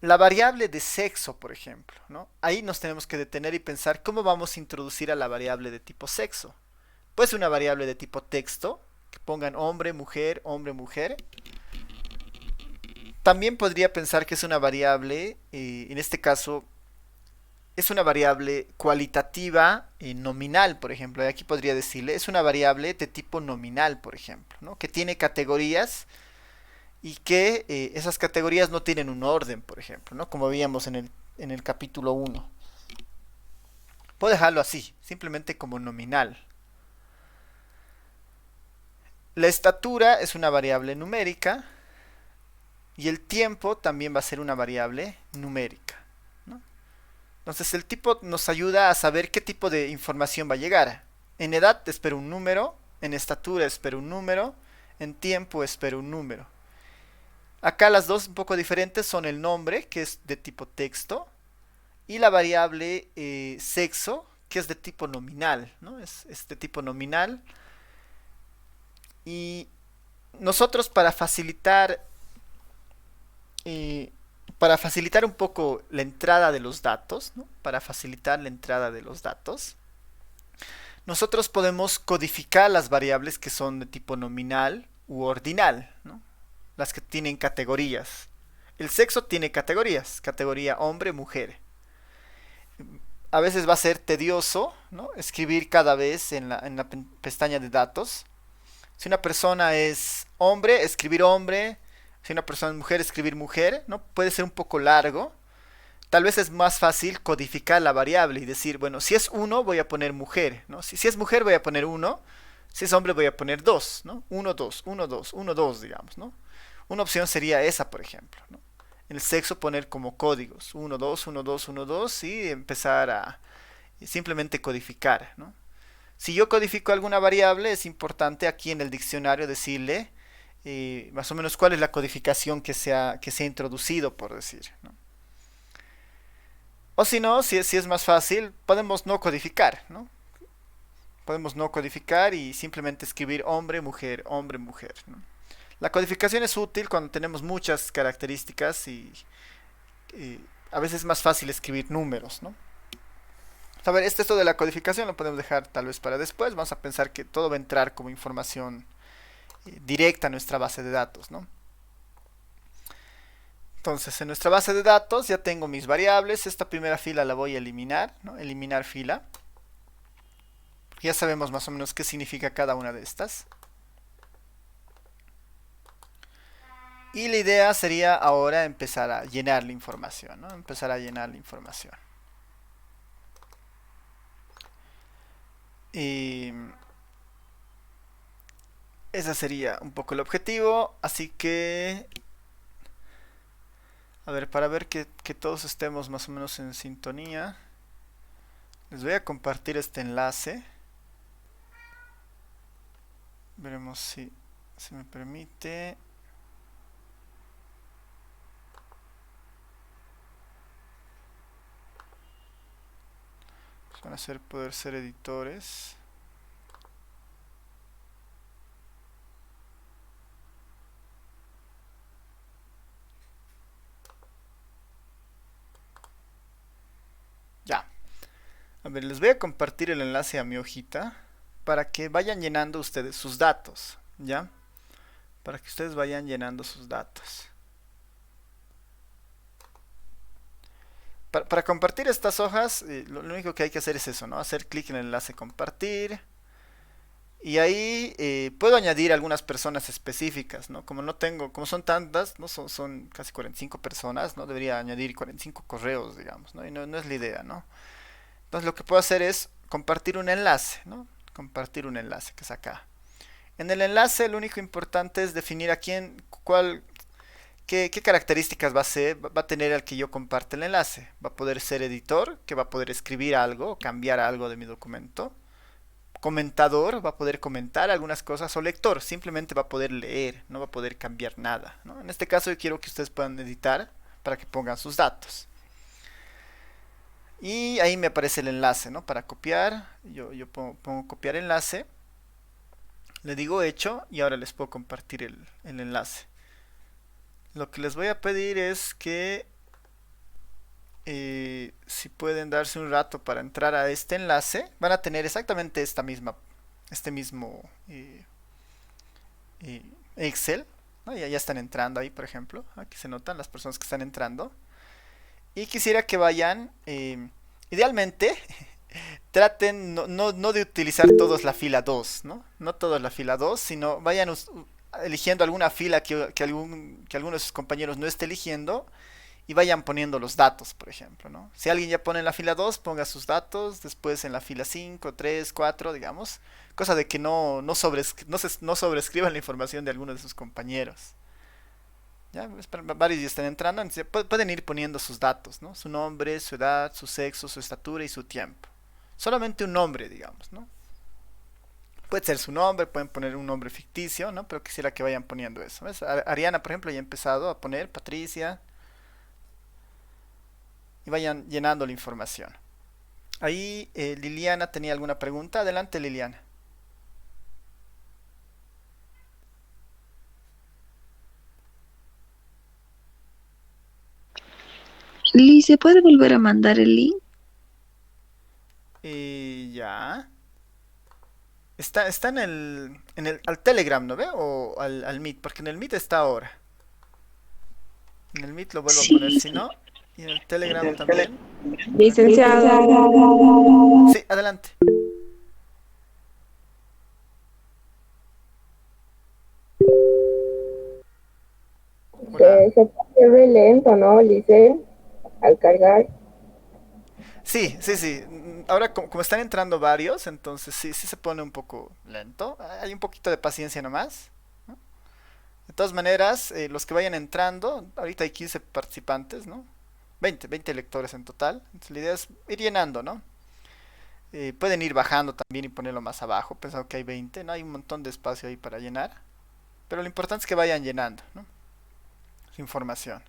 [SPEAKER 1] La variable de sexo, por ejemplo, ¿no? Ahí nos tenemos que detener y pensar cómo vamos a introducir a la variable de tipo sexo. Pues una variable de tipo texto, que pongan hombre, mujer, hombre, mujer. También podría pensar que es una variable, en este caso, es una variable cualitativa nominal, por ejemplo. Aquí podría decirle, es una variable de tipo nominal, por ejemplo, ¿no? Que tiene categorías y que esas categorías no tienen un orden, por ejemplo, ¿no? Como veíamos en el capítulo 1. Puedo dejarlo así, simplemente como nominal. La estatura es una variable numérica y el tiempo también va a ser una variable numérica, ¿no? Entonces el tipo nos ayuda a saber qué tipo de información va a llegar. En edad espero un número, en estatura espero un número, en tiempo espero un número. Acá las dos un poco diferentes son el nombre, que es de tipo texto, y la variable sexo, que es de tipo nominal, ¿no? Es de tipo nominal. Y nosotros para facilitar un poco la entrada de los datos, ¿no? Para facilitar la entrada de los datos, nosotros podemos codificar las variables que son de tipo nominal u ordinal, ¿no? Las que tienen categorías. El sexo tiene categorías, categoría hombre, mujer. A veces va a ser tedioso, ¿no? Escribir cada vez en la pestaña de datos. Si una persona es hombre, escribir hombre. Si una persona es mujer, escribir mujer, ¿no? Puede ser un poco largo. Tal vez es más fácil codificar la variable y decir, bueno, si es uno voy a poner mujer, ¿no? Si es mujer voy a poner uno. Si es hombre voy a poner 2, ¿no? Uno 2 1 2 1 2 digamos, ¿no? Una opción sería esa, por ejemplo, ¿no? En el sexo poner como códigos 1 2 1 2 1 2 y empezar a simplemente codificar, ¿no? Si yo codifico alguna variable, es importante aquí en el diccionario decirle más o menos cuál es la codificación que se ha introducido, por decir, ¿no? O si no, si es más fácil, podemos no codificar, ¿no? Podemos no codificar y simplemente escribir hombre, mujer, ¿no? La codificación es útil cuando tenemos muchas características y a veces es más fácil escribir números, ¿no? A ver, esto de la codificación lo podemos dejar tal vez para después. Vamos a pensar que todo va a entrar como información directa a nuestra base de datos, ¿no? Entonces, en nuestra base de datos ya tengo mis variables. Esta primera fila la voy a eliminar, ¿no? Eliminar fila. Ya sabemos más o menos qué significa cada una de estas. Y la idea sería ahora empezar a llenar la información, ¿no? Empezar a llenar la información. Y ese sería un poco el objetivo. Así que, a ver, para ver que todos estemos más o menos en sintonía, les voy a compartir este enlace. Veremos si se me permite. Van a ser poder ser editores. Ya. A ver, les voy a compartir el enlace a mi hojita para que vayan llenando ustedes sus datos, ¿ya? Para que ustedes vayan llenando sus datos. Para compartir estas hojas, lo único que hay que hacer es eso, ¿no? Hacer clic en el enlace compartir. Y ahí puedo añadir algunas personas específicas, ¿no? Como no tengo, como son tantas, ¿no? Son casi 45 personas, ¿no? Debería añadir 45 correos, digamos, ¿no? Y no es la idea, ¿no? Entonces lo que puedo hacer es compartir un enlace, ¿no? Compartir un enlace, que es acá. En el enlace lo único importante es definir a quién, qué características va a tener el que yo comparte el enlace. Va a poder ser editor, que va a poder escribir algo, cambiar algo de mi documento. Comentador, va a poder comentar algunas cosas. O lector, simplemente va a poder leer, no va a poder cambiar nada, ¿no? En este caso yo quiero que ustedes puedan editar para que pongan sus datos. Y ahí me aparece el enlace, ¿no? Para copiar, yo pongo copiar enlace. Le digo hecho y ahora les puedo compartir el enlace. Lo que les voy a pedir es que si pueden darse un rato para entrar a este enlace, van a tener exactamente este mismo eh, Excel, ¿no? Ya están entrando ahí, por ejemplo. Aquí se notan las personas que están entrando. Y quisiera que vayan, idealmente, traten no de utilizar todos la fila 2, ¿no? No todos la fila 2, sino vayan eligiendo alguna fila que alguno de sus compañeros no esté eligiendo y vayan poniendo los datos, por ejemplo, ¿no? Si alguien ya pone en la fila 2 ponga sus datos, después en la fila 5 3 4 digamos, cosa de que no sobrescriban la información de alguno de sus compañeros. Ya, varios ya están entrando, entonces pueden ir poniendo sus datos, ¿no? Su nombre, su edad, su sexo, su estatura y su tiempo. Solamente un nombre, digamos, ¿no? Puede ser su nombre, pueden poner un nombre ficticio, ¿no? Pero quisiera que vayan poniendo eso. ¿Ves? Ariana, por ejemplo, ya ha empezado a poner Patricia y vayan llenando la información. Ahí Liliana tenía alguna pregunta. Adelante, Liliana.
[SPEAKER 3] Liz, ¿se puede volver a mandar el link?
[SPEAKER 1] Y ya. Está al Telegram, ¿no ve? O al Meet, porque en el Meet está ahora. En el Meet lo vuelvo a poner,
[SPEAKER 3] Sí,
[SPEAKER 1] si no. Y en el Telegram también.
[SPEAKER 4] Licenciado,
[SPEAKER 1] Sí, adelante. Hola.
[SPEAKER 4] se ve lento, ¿no, Lice? Al cargar.
[SPEAKER 1] Sí, sí, sí. Ahora como están entrando varios, entonces sí se pone un poco lento. Hay un poquito de paciencia nomás, ¿no? De todas maneras, los que vayan entrando, ahorita hay 15 participantes, ¿no? 20 lectores en total. Entonces la idea es ir llenando, ¿no? Pueden ir bajando también y ponerlo más abajo, pensando que hay 20, ¿no? Hay un montón de espacio ahí para llenar. Pero lo importante es que vayan llenando, ¿no? Su información.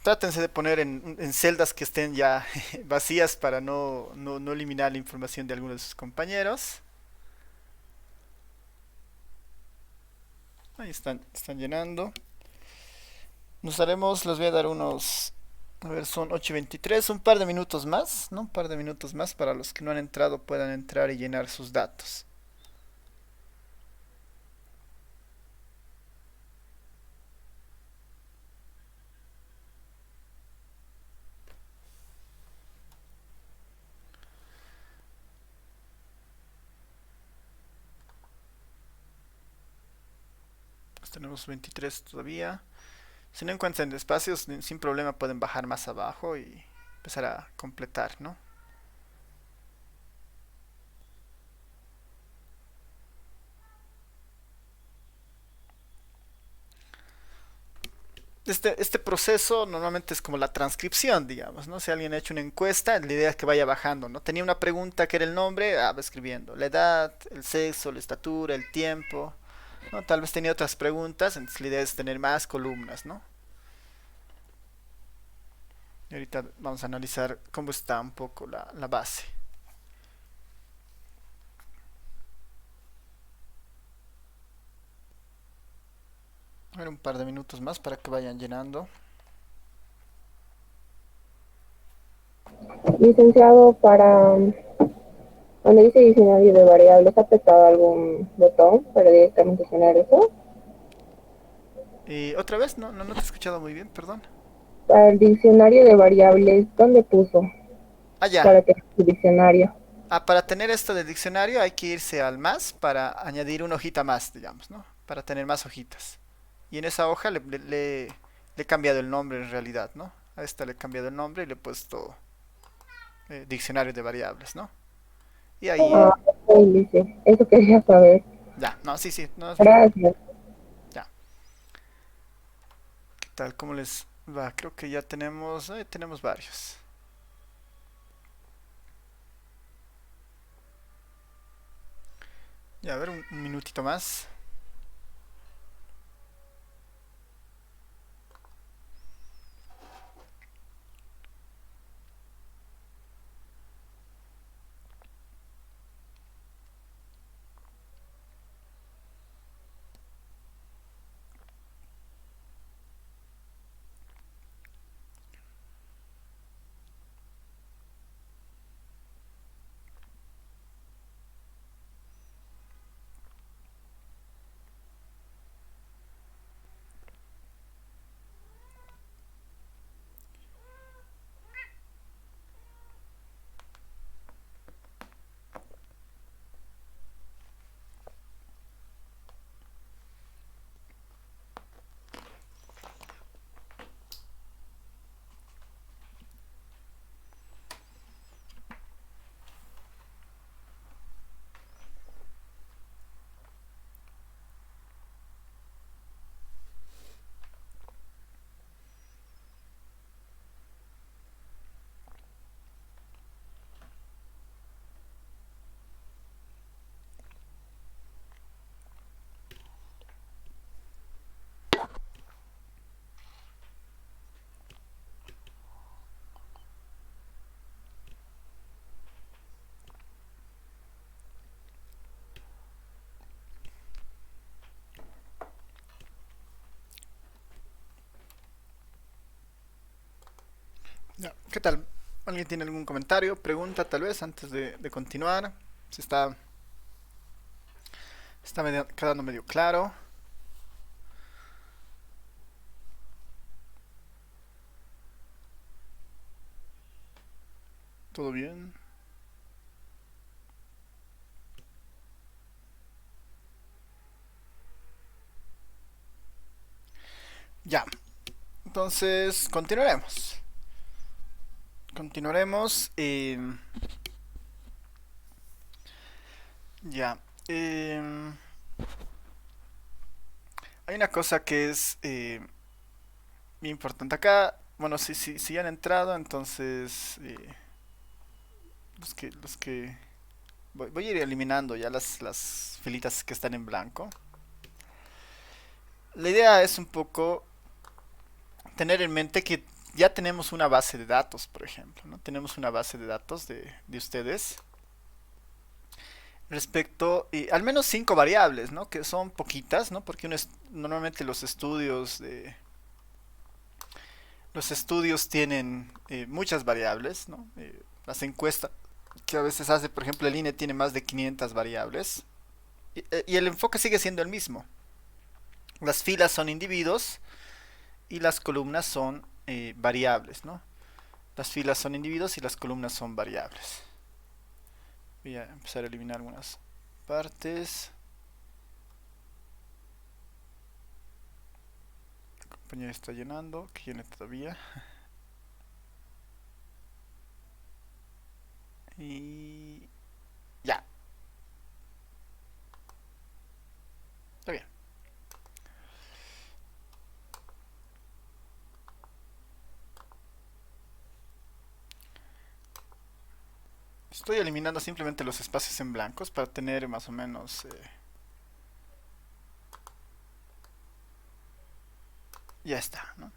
[SPEAKER 1] trátense de poner en celdas que estén ya vacías para no eliminar la información de algunos de sus compañeros. Ahí están llenando. Les voy a dar unos, a ver, son 8:23, un par de minutos más, ¿no? Un par de minutos más para los que no han entrado puedan entrar y llenar sus datos. Pues tenemos 23 todavía. Si no encuentran espacios, sin problema pueden bajar más abajo y empezar a completar, ¿no? Este proceso normalmente es como la transcripción, digamos, ¿no? Si alguien ha hecho una encuesta, la idea es que vaya bajando, ¿no? Tenía una pregunta que era el nombre, va escribiendo la edad, el sexo, la estatura, el tiempo, ¿no? Tal vez tenía otras preguntas, entonces la idea es tener más columnas, ¿no? Y ahorita vamos a analizar cómo está un poco la base. A ver, un par de minutos más para que vayan llenando.
[SPEAKER 4] Licenciado, donde dice diccionario de variables, ¿ha apretado algún botón para directamente llenar eso?
[SPEAKER 1] Otra vez, no te he escuchado muy bien, perdón.
[SPEAKER 4] Para el diccionario de variables, ¿dónde puso?
[SPEAKER 1] Ah, ya.
[SPEAKER 4] Para que su diccionario.
[SPEAKER 1] Para tener esto del diccionario hay que irse al más para añadir una hojita más, digamos, ¿no? Para tener más hojitas. Y en esa hoja le he cambiado el nombre en realidad, ¿no? A esta le he cambiado el nombre y le he puesto diccionario de variables, ¿no? Y ahí,
[SPEAKER 4] Ah, ok, dice. Eso quería saber.
[SPEAKER 1] ya, no, sí, no se preocupe.
[SPEAKER 4] Gracias.
[SPEAKER 1] Ya, ¿qué tal? ¿Cómo les va? Creo que ya tenemos varios. Ya, a ver, un minutito más. Ya, ¿qué tal? ¿Alguien tiene algún comentario, pregunta tal vez antes de continuar? Si quedando medio claro. ¿Todo bien? Ya, entonces continuaremos. Continuaremos. Ya. Hay una cosa que es muy importante acá. Bueno, si ya han entrado, entonces los que voy a ir eliminando ya las filitas que están en blanco. La idea es un poco tener en mente que ya tenemos una base de datos, por ejemplo, ¿no? Tenemos una base de datos de ustedes respecto, al menos 5 variables, ¿no? Que son poquitas, ¿no? Porque normalmente los estudios tienen muchas variables, ¿no? Las encuestas que a veces hace, por ejemplo, el INE tiene más de 500 variables. Y el enfoque sigue siendo el mismo. Las filas son individuos y las columnas son variables, ¿no? Las filas son individuos y las columnas son variables. Voy a empezar a eliminar algunas partes. La compañera está llenando, que llene todavía. Y ya. Está bien. Estoy eliminando simplemente los espacios en blancos para tener más o menos... ya está, ¿no?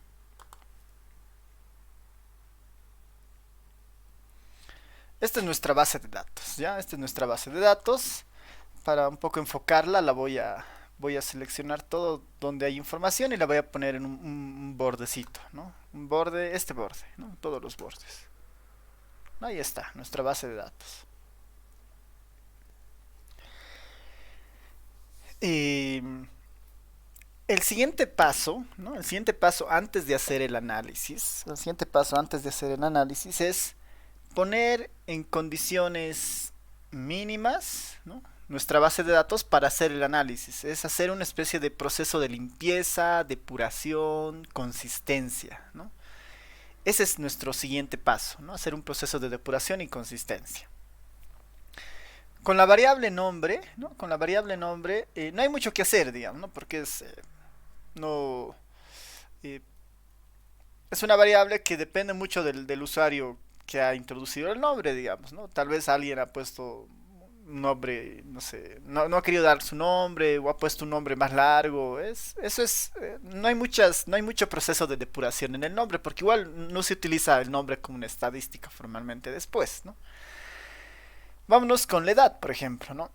[SPEAKER 1] Esta es nuestra base de datos, ¿ya? Esta es nuestra base de datos. Para un poco enfocarla, voy a seleccionar todo donde hay información y la voy a poner en un bordecito, ¿no? Un borde, este borde, ¿no? Todos los bordes. Ahí está, nuestra base de datos. El siguiente paso, ¿no? El siguiente paso antes de hacer el análisis, es poner en condiciones mínimas, ¿no? Nuestra base de datos para hacer el análisis. Es hacer una especie de proceso de limpieza, depuración, consistencia, ¿no? Ese es nuestro siguiente paso, ¿no? Hacer un proceso de depuración y consistencia. Con la variable nombre, ¿no? Con la variable nombre no hay mucho que hacer, digamos, ¿no? Porque no, eh, es una variable que depende mucho del usuario que ha introducido el nombre, digamos, ¿no? Tal vez alguien ha puesto un nombre, no sé, no ha querido dar su nombre o ha puesto un nombre más largo. No hay mucho proceso de depuración en el nombre porque igual no se utiliza el nombre como una estadística formalmente después, ¿no? Vámonos con la edad, por ejemplo, ¿no?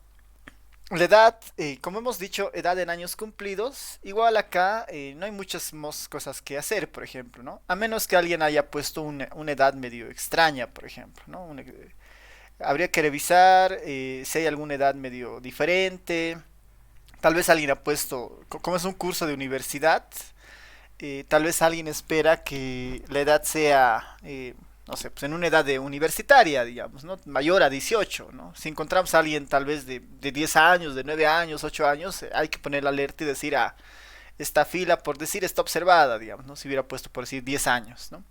[SPEAKER 1] La edad, como hemos dicho, edad en años cumplidos. Igual acá no hay muchas cosas que hacer, por ejemplo, ¿no? A menos que alguien haya puesto una edad medio extraña, por ejemplo, ¿no? Habría que revisar si hay alguna edad medio diferente. Tal vez alguien ha puesto, como es un curso de universidad, tal vez alguien espera que la edad sea, no sé, pues en una edad de universitaria, digamos, ¿no? Mayor a 18, ¿no? Si encontramos a alguien tal vez de 10 años, de 9 años, 8 años, hay que poner la alerta y decir, esta fila, por decir, está observada, digamos, ¿no? Si hubiera puesto, por decir, 10 años, ¿no?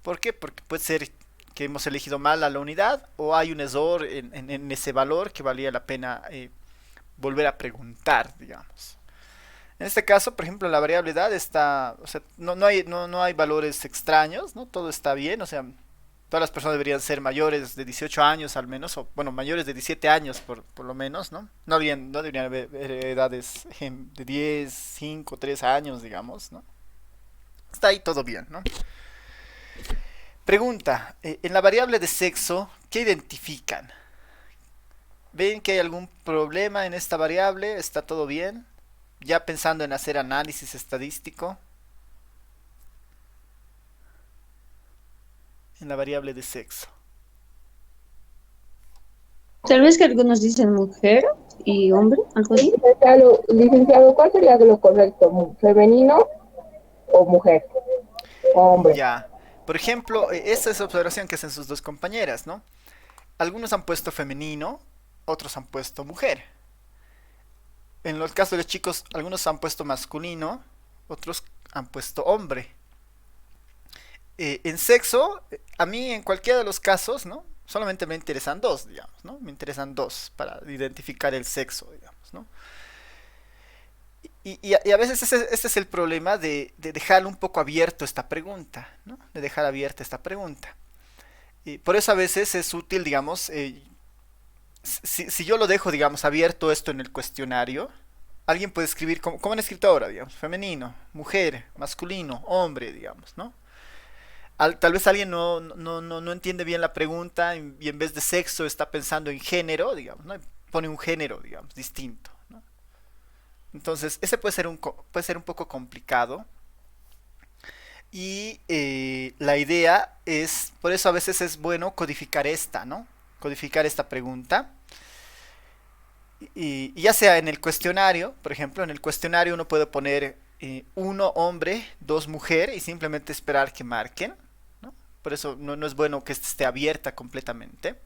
[SPEAKER 1] ¿Por qué? Porque puede ser que hemos elegido mal a la unidad o hay un error en ese valor que valía la pena volver a preguntar, digamos. En este caso, por ejemplo, la variable edad está, o sea, no hay valores extraños, ¿no? Todo está bien, o sea, todas las personas deberían ser mayores de 18 años al menos, o bueno, mayores de 17 años por lo menos, ¿no? No deberían haber edades de 10, 5, 3 años, digamos, ¿no? Está ahí todo bien, ¿no? Pregunta, en la variable de sexo, ¿qué identifican? ¿Ven que hay algún problema en esta variable? ¿Está todo bien? Ya pensando en hacer análisis estadístico en la variable de sexo.
[SPEAKER 3] Tal vez que algunos dicen mujer y hombre, algo así.
[SPEAKER 4] Licenciado, ¿cuál sería lo correcto? ¿Femenino o mujer? O hombre.
[SPEAKER 1] Ya. Por ejemplo, esa es la observación que hacen sus dos compañeras, ¿no? Algunos han puesto femenino, otros han puesto mujer. En los casos de los chicos, algunos han puesto masculino, otros han puesto hombre. En sexo, a mí en cualquiera de los casos, ¿no? Solamente me interesan dos, digamos, ¿no? Me interesan dos para identificar el sexo, digamos, ¿no? Y a veces ese es el problema de dejar un poco abierto esta pregunta, ¿no? De dejar abierta esta pregunta. Y por eso a veces es útil, digamos, si yo lo dejo, digamos, abierto esto en el cuestionario, alguien puede escribir, como han escrito ahora, digamos, femenino, mujer, masculino, hombre, digamos, ¿no? Tal vez alguien no entiende bien la pregunta y en vez de sexo está pensando en género, digamos, ¿no? Pone un género, digamos, distinto, ¿no? Entonces, ese puede ser un poco complicado. Y la idea es, por eso a veces es bueno codificar esta, ¿no? Codificar esta pregunta. Y ya sea en el cuestionario, por ejemplo, en el cuestionario uno puede poner uno hombre, dos mujer y simplemente esperar que marquen, ¿no? Por eso no es bueno que esté abierta completamente.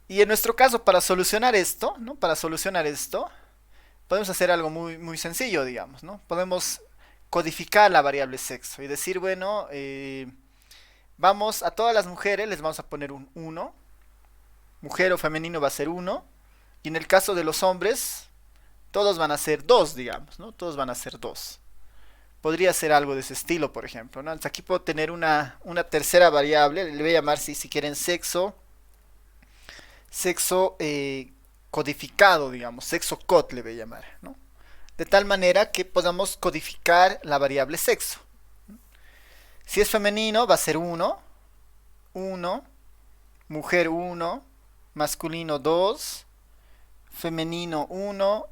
[SPEAKER 1] Y en nuestro caso, para solucionar esto, ¿no? Para solucionar esto, podemos hacer algo muy sencillo, digamos, ¿no? Podemos codificar la variable sexo y decir, bueno, vamos a todas las mujeres, les vamos a poner un uno, mujer o femenino va a ser uno, y en el caso de los hombres, todos van a ser 2, digamos, ¿no? Todos van a ser 2. Podría ser algo de ese estilo, por ejemplo, ¿no? Entonces aquí puedo tener una tercera variable, le voy a llamar, si quieren, sexo codificado, digamos, sexo cod le voy a llamar, ¿no? De tal manera que podamos codificar la variable sexo. Si es femenino, va a ser 1, 1, mujer 1, masculino 2, femenino 1,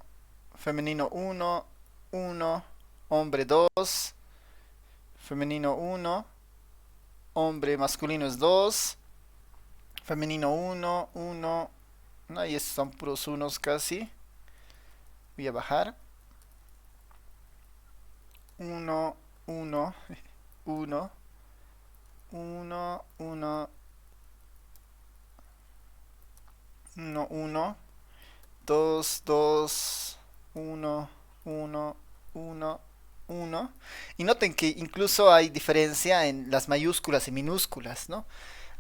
[SPEAKER 1] femenino 1, 1, hombre 2, femenino 1, hombre masculino es 2, femenino 1, 1, no, y estos son puros unos casi. Voy a bajar. 1, 1, 1, 1, 1, 1, 1, 2, 2, 1, 1, 1, 1. Y noten que incluso hay diferencia en las mayúsculas y minúsculas, ¿no?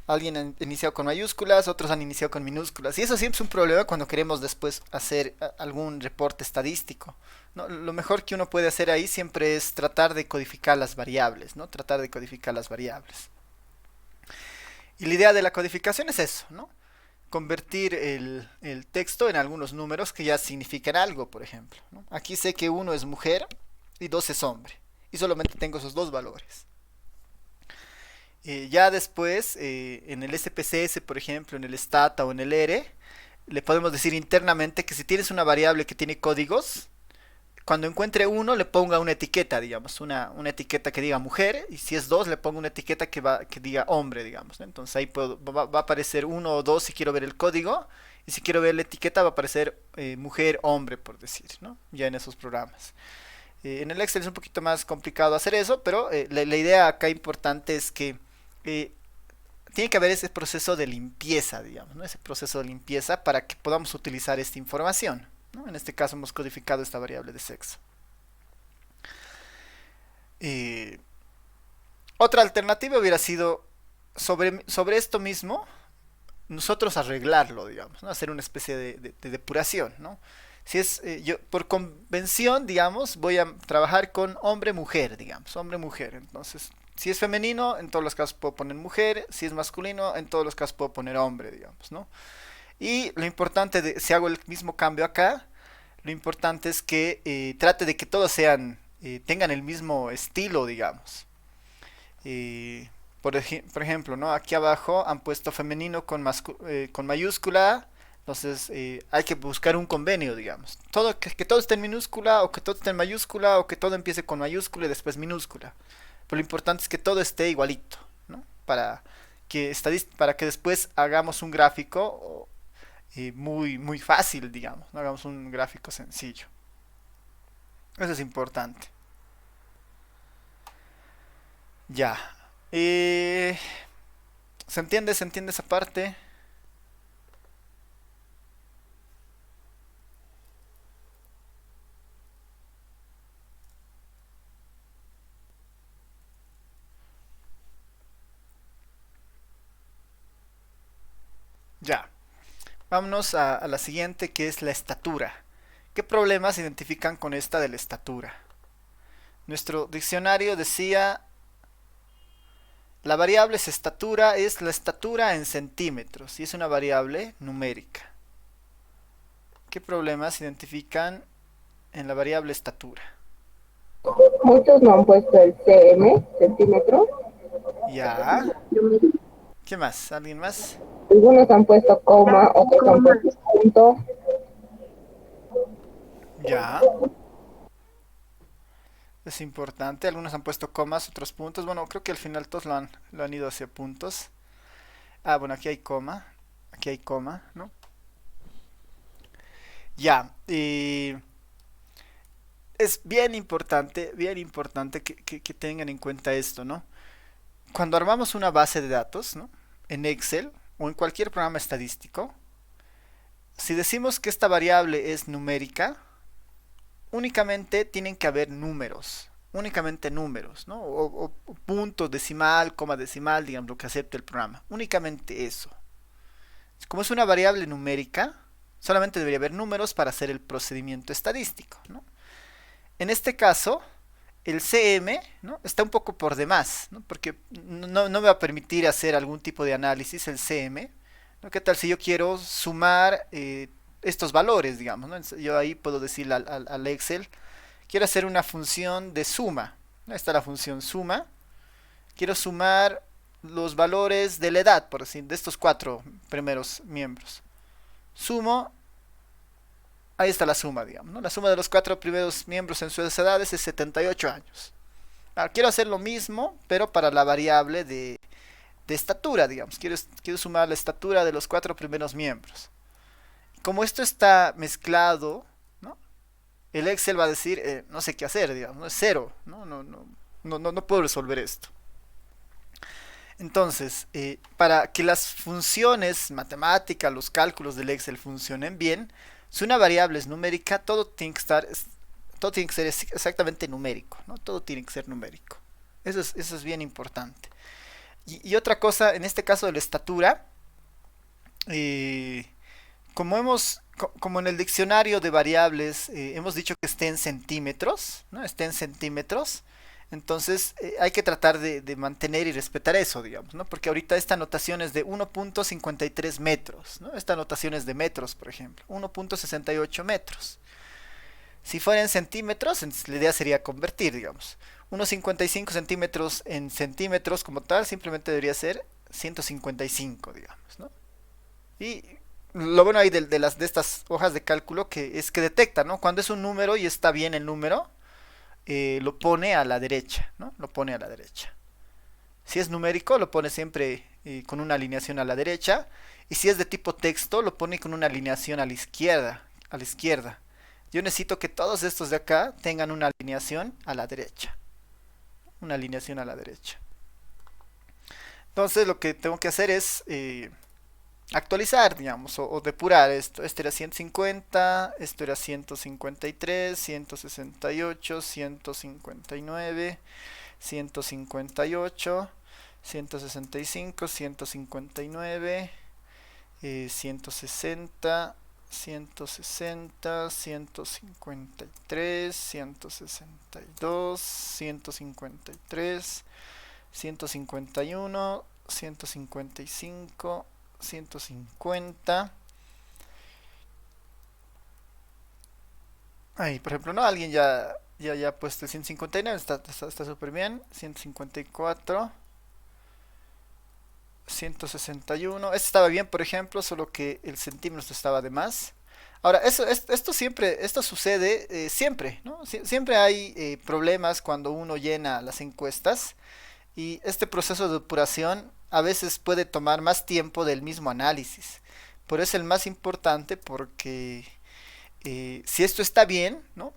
[SPEAKER 1] Alguien ha iniciado con mayúsculas, otros han iniciado con minúsculas. Y eso siempre es un problema cuando queremos después hacer algún reporte estadístico, ¿no? Lo mejor que uno puede hacer ahí siempre es tratar de codificar las variables, ¿no? Tratar de codificar las variables. Y la idea de la codificación es eso, ¿no? Convertir el texto en algunos números que ya significan algo, por ejemplo, ¿no? Aquí sé que 1 es mujer y 2 es hombre. Y solamente tengo esos dos valores. Ya después, en el SPSS, por ejemplo, en el STATA o en el ERE, le podemos decir internamente que si tienes una variable que tiene códigos, cuando encuentre uno le ponga una etiqueta, digamos, una etiqueta que diga mujer, y si es 2 le pongo una etiqueta que diga hombre, digamos, ¿no? Entonces ahí va a aparecer 1 o 2 si quiero ver el código, y si quiero ver la etiqueta va a aparecer mujer, hombre, por decir, ¿no? Ya en esos programas. En el Excel es un poquito más complicado hacer eso, pero la idea acá importante es que eh, tiene que haber ese proceso de limpieza, digamos, ¿no? Ese proceso de limpieza para que podamos utilizar esta información, ¿no? En este caso hemos codificado esta variable de sexo. Eh, Otra alternativa hubiera sido sobre esto mismo, nosotros arreglarlo, digamos, ¿no? Hacer una especie de depuración, ¿no? Si es, yo por convención, digamos, voy a trabajar con hombre-mujer, digamos, hombre-mujer. Entonces, si es femenino, en todos los casos puedo poner mujer. Si es masculino, en todos los casos puedo poner hombre, digamos, ¿no? Y lo importante, si hago el mismo cambio acá, lo importante es que trate de que todos tengan el mismo estilo, digamos. Eh, por ejemplo, ¿no? Aquí abajo han puesto femenino con mayúscula. Entonces hay que buscar un convenio, digamos. Que todo esté en minúscula, o que todo esté en mayúscula, o que todo empiece con mayúscula y después minúscula. Pero lo importante es que todo esté igualito, ¿no? Para que después hagamos un gráfico muy fácil, digamos, ¿no? Hagamos un gráfico sencillo. Eso es importante. Ya. Eh, ¿Se entiende? ¿Se entiende esa parte? Ya. Vámonos a la siguiente, que es la estatura. ¿Qué problemas se identifican con esta de la estatura? Nuestro diccionario decía, la variable estatura es la estatura en centímetros y es una variable numérica. ¿Qué problemas se identifican en la variable estatura?
[SPEAKER 4] Muchos no han puesto el cm, centímetro,
[SPEAKER 1] Ya. ¿Qué más? ¿Alguien más?
[SPEAKER 4] Algunos han puesto coma, otros han puesto punto.
[SPEAKER 1] Ya. Es importante. Algunos han puesto comas, otros puntos. Bueno, creo que al final todos lo han ido hacia puntos. Ah, bueno, aquí hay coma. Aquí hay coma, ¿no? Ya. Es bien importante que tengan en cuenta esto, ¿no? Cuando armamos una base de datos, ¿no? En Excel o en cualquier programa estadístico, si decimos que esta variable es numérica, únicamente tienen que haber números, únicamente números, ¿no? O punto decimal, coma decimal, digamos, lo que acepte el programa. Únicamente eso. Como es una variable numérica, solamente debería haber números para hacer el procedimiento estadístico, ¿no? En este caso, el CM, ¿no? Está un poco por demás, ¿no? Porque no me va a permitir hacer algún tipo de análisis el CM, ¿no? ¿Qué tal si yo quiero sumar estos valores, digamos, ¿no? Yo ahí puedo decirle al Excel, quiero hacer una función de suma, ¿no? Está la función suma, quiero sumar los valores de la edad, por decir, de estos cuatro primeros miembros. Sumo, ahí está la suma, digamos, ¿no? La suma de los cuatro primeros miembros en sus edades es 78 años. Ahora, quiero hacer lo mismo, pero para la variable de estatura, digamos. Quiero sumar la estatura de los cuatro primeros miembros. Como esto está mezclado, ¿no? El Excel va a decir, no sé qué hacer, digamos, no es cero, no puedo resolver esto. Entonces, para que las funciones matemáticas, los cálculos del Excel funcionen bien, si una variable es numérica, todo tiene que ser exactamente numérico, ¿no? Todo tiene que ser numérico. Eso es bien importante. Y otra cosa, en este caso de la estatura, eh, como en el diccionario de variables hemos dicho que esté en centímetros, ¿no? Esté en centímetros. Entonces hay que tratar de mantener y respetar eso, digamos, ¿no? Porque ahorita esta notación es de 1.53 metros, ¿no? Esta notación es de metros, por ejemplo, 1.68 metros. Si fuera en centímetros, la idea sería convertir, digamos. 1.55 centímetros en centímetros como tal, simplemente debería ser 155, digamos, ¿no? Y lo bueno ahí de estas hojas de cálculo que es que detecta, ¿no? Cuando es un número y está bien el número, lo pone a la derecha, ¿no? Lo pone a la derecha. Si es numérico, lo pone siempre con una alineación a la derecha. Y si es de tipo texto, lo pone con una alineación a la izquierda. A la izquierda. Yo necesito que todos estos de acá tengan una alineación a la derecha. Una alineación a la derecha. Entonces lo que tengo que hacer es actualizar, digamos, o depurar esto. Este era 150, esto era 153, 168, 159, 158, 165, 159, 160, 160, 153, 162, 153, 151, 155, 150. Ahí, por ejemplo, ¿no? Alguien ya ha puesto el 159, está súper bien. 154, 161. Este estaba bien, por ejemplo, solo que el centímetro estaba de más. Ahora, esto sucede siempre, ¿no? Siempre hay problemas cuando uno llena las encuestas y este proceso de depuración a veces puede tomar más tiempo del mismo análisis. Por eso es el más importante porque si esto está bien, ¿no?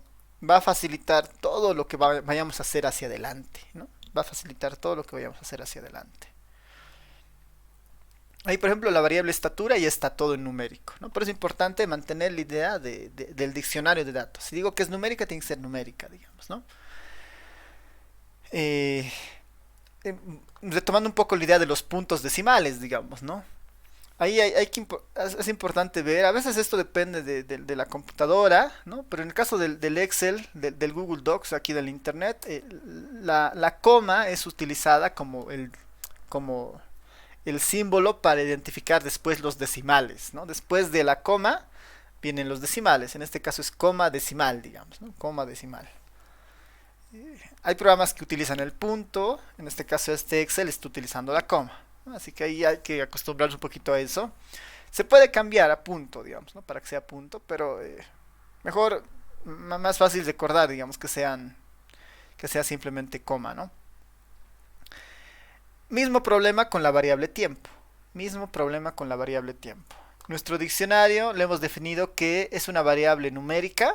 [SPEAKER 1] Va a facilitar todo lo que vayamos a hacer hacia adelante, ¿no? Va a facilitar todo lo que vayamos a hacer hacia adelante. Ahí, por ejemplo, la variable estatura ya está todo en numérico, ¿no? Pero es importante mantener la idea del diccionario de datos. Si digo que es numérica, tiene que ser numérica, digamos, ¿no? Eh, Retomando un poco la idea de los puntos decimales, digamos, ¿no? Ahí es importante ver, a veces esto depende de la computadora, ¿no? Pero en el caso del Excel, del Google Docs, aquí del Internet, la coma es utilizada como el símbolo para identificar después los decimales, ¿no? Después de la coma vienen los decimales, en este caso es coma decimal, digamos, ¿no? Coma decimal. Hay programas que utilizan el punto, en este caso este Excel está utilizando la coma, ¿no? Así que ahí hay que acostumbrarse un poquito a eso. Se puede cambiar a punto, digamos, ¿no? Para que sea punto, pero mejor, más fácil recordar, digamos, que sea simplemente coma, ¿no? Mismo problema con la variable tiempo. Mismo problema con la variable tiempo. Nuestro diccionario le hemos definido que es una variable numérica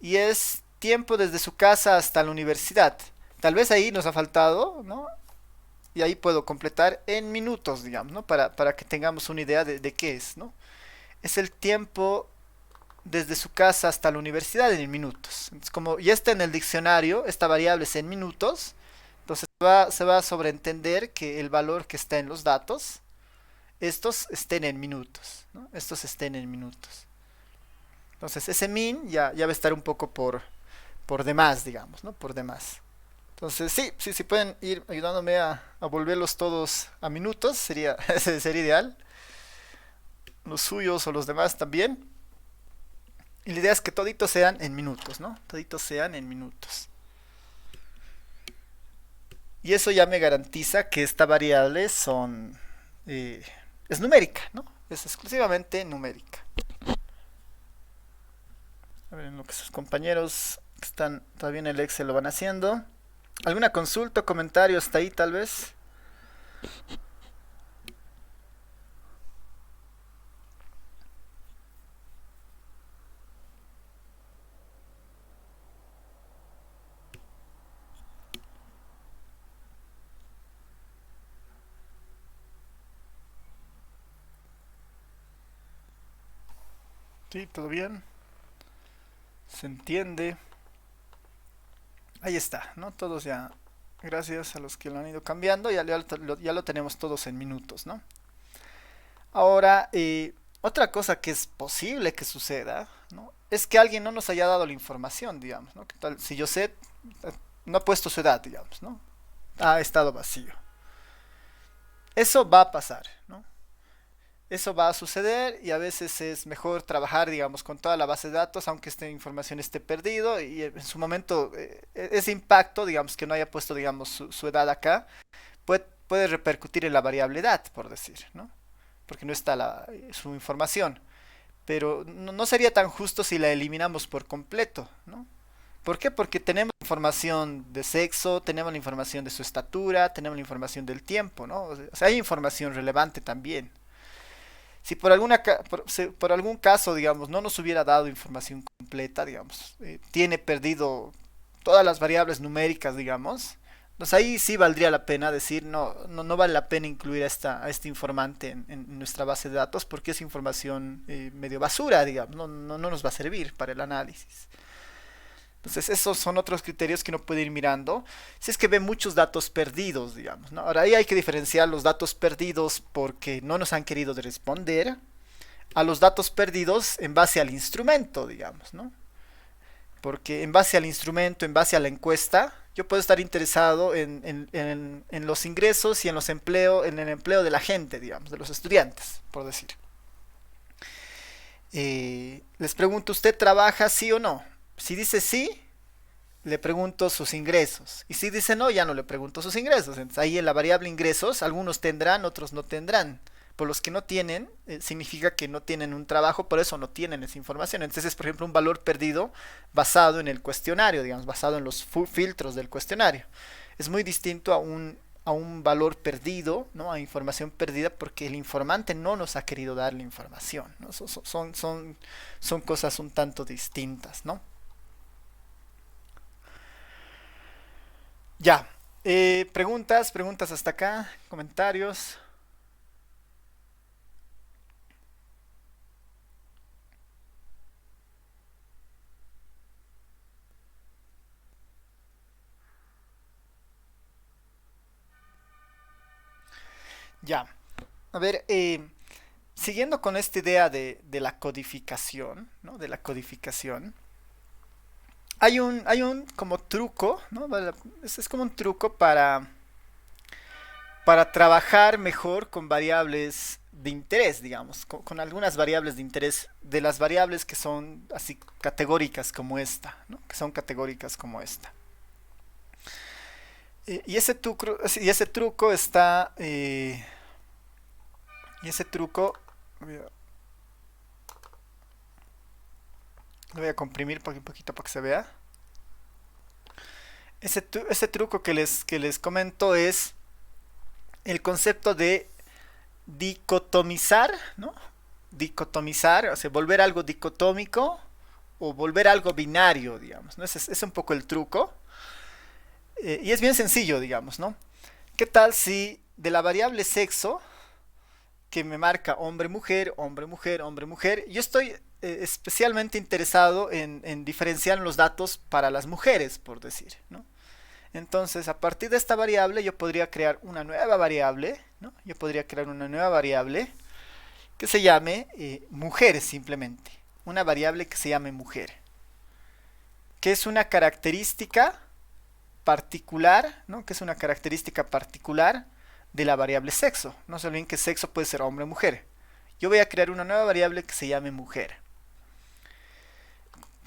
[SPEAKER 1] y es tiempo desde su casa hasta la universidad. Tal vez ahí nos ha faltado, ¿no? Y ahí puedo completar en minutos, digamos, ¿no? Para que tengamos una idea de qué es, ¿no? Es el tiempo desde su casa hasta la universidad en minutos. Entonces, como ya está en el diccionario, esta variable es en minutos, entonces se va a sobreentender que el valor que está en los datos, estos estén en minutos, ¿no? Estos estén en minutos. Entonces ese min ya va a estar un poco por demás, digamos, ¿no? Por demás. Entonces sí pueden ir ayudándome a volverlos todos a minutos, sería ideal. Los suyos o los demás también. Y la idea es que toditos sean en minutos, ¿no? Toditos sean en minutos. Y eso ya me garantiza que esta variable es numérica, ¿no? Es exclusivamente numérica. A ver, en lo que sus compañeros que están todavía en el Excel lo van haciendo. ¿Alguna consulta o comentario hasta ahí tal vez? Sí, todo bien. Se entiende. Ahí está, ¿no? Todos ya, gracias a los que lo han ido cambiando, ya lo tenemos todos en minutos, ¿no? Ahora, otra cosa que es posible que suceda, ¿no? Es que alguien no nos haya dado la información, digamos, ¿no? ¿Qué tal? Si yo sé, no ha puesto su edad, digamos, ¿no? Ha estado vacío. Eso va a pasar, ¿no? Eso va a suceder y a veces es mejor trabajar, digamos, con toda la base de datos, aunque esta información esté perdido y en su momento ese impacto, digamos, que no haya puesto, digamos, su edad acá, puede repercutir en la variable edad, por decir, ¿no? Porque no está su información. Pero no sería tan justo si la eliminamos por completo, ¿no? ¿Por qué? Porque tenemos información de sexo, tenemos la información de su estatura, tenemos la información del tiempo, ¿no? O sea, hay información relevante también. Si por algún caso, digamos, no nos hubiera dado información completa, digamos, tiene perdido todas las variables numéricas, digamos, pues ahí sí valdría la pena decir, no vale la pena incluir a este informante en nuestra base de datos porque es información medio basura, digamos, no nos va a servir para el análisis. Entonces esos son otros criterios que uno puede ir mirando si es que ve muchos datos perdidos, digamos, ¿no? Ahora ahí hay que diferenciar los datos perdidos porque no nos han querido responder a los datos perdidos en base al instrumento, digamos, ¿no? Porque en base al instrumento, en base a la encuesta, yo puedo estar interesado en los ingresos y en el empleo de la gente, digamos, de los estudiantes, por decir. Les pregunto, ¿usted trabaja sí o no? Si dice sí, le pregunto sus ingresos. Y si dice no, ya no le pregunto sus ingresos. Entonces ahí en la variable ingresos, algunos tendrán, otros no tendrán. Por los que no tienen, significa que no tienen un trabajo, por eso no tienen esa información. Entonces es, por ejemplo, un valor perdido basado en el cuestionario, digamos, basado en los filtros del cuestionario. Es muy distinto a un valor perdido, ¿no? A información perdida porque el informante no nos ha querido dar la información, ¿no? Son cosas un tanto distintas, ¿no? Ya, preguntas hasta acá, comentarios. Ya, a ver, siguiendo con esta idea de la codificación, ¿no? De la codificación. Hay un como truco, ¿no? Es como un truco para trabajar mejor con variables de interés, digamos, con algunas variables de interés, de las variables que son así categóricas como esta, ¿no? Que son categóricas como esta. ese truco está... y ese truco... Lo voy a comprimir un poquito para que se vea. Ese truco que les comento es el concepto de dicotomizar, ¿no? Dicotomizar, o sea, volver algo dicotómico o volver algo binario, digamos, ¿no? Ese es un poco el truco. Y es bien sencillo, digamos, ¿no? ¿Qué tal si de la variable sexo, que me marca hombre, mujer, hombre, mujer, hombre, mujer, yo estoy especialmente interesado en diferenciar los datos para las mujeres, por decir, ¿no? Entonces, a partir de esta variable, yo podría crear una nueva variable, ¿no? Yo podría crear una nueva variable que se llame mujer simplemente. Una variable que se llame mujer. Que es una característica particular, ¿no? Que es una característica particular de la variable sexo. No se olviden que sexo puede ser hombre o mujer. Yo voy a crear una nueva variable que se llame mujer.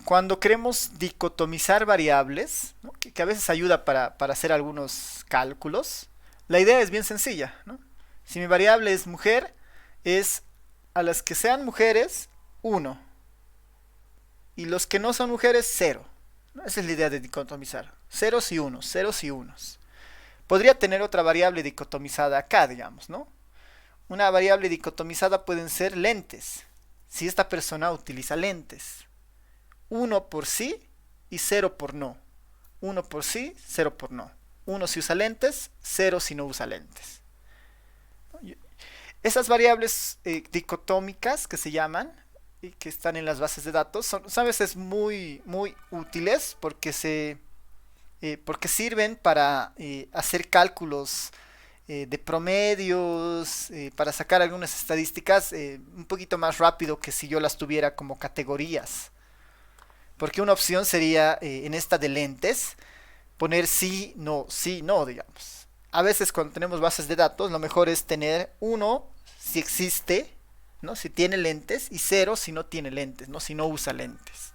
[SPEAKER 1] Cuando queremos dicotomizar variables, ¿no? que a veces ayuda para hacer algunos cálculos, la idea es bien sencilla, ¿no? Si mi variable es mujer, es a las que sean mujeres, 1. Y los que no son mujeres, 0. ¿No? Esa es la idea de dicotomizar. Ceros y unos, ceros y unos. Podría tener otra variable dicotomizada acá, digamos, ¿no? Una variable dicotomizada pueden ser lentes. Si esta persona utiliza lentes. 1 por sí y 0 por no. 1 por sí, 0 por no. 1 si usa lentes, 0 si no usa lentes. Esas variables dicotómicas que se llaman y que están en las bases de datos son a veces muy útiles porque sirven para hacer cálculos de promedios, para sacar algunas estadísticas un poquito más rápido que si yo las tuviera como categorías. Porque una opción sería, en esta de lentes, poner sí, no, digamos. A veces cuando tenemos bases de datos, lo mejor es tener 1 si existe, ¿no? Si tiene lentes, y 0 si no tiene lentes, ¿no? Si no usa lentes.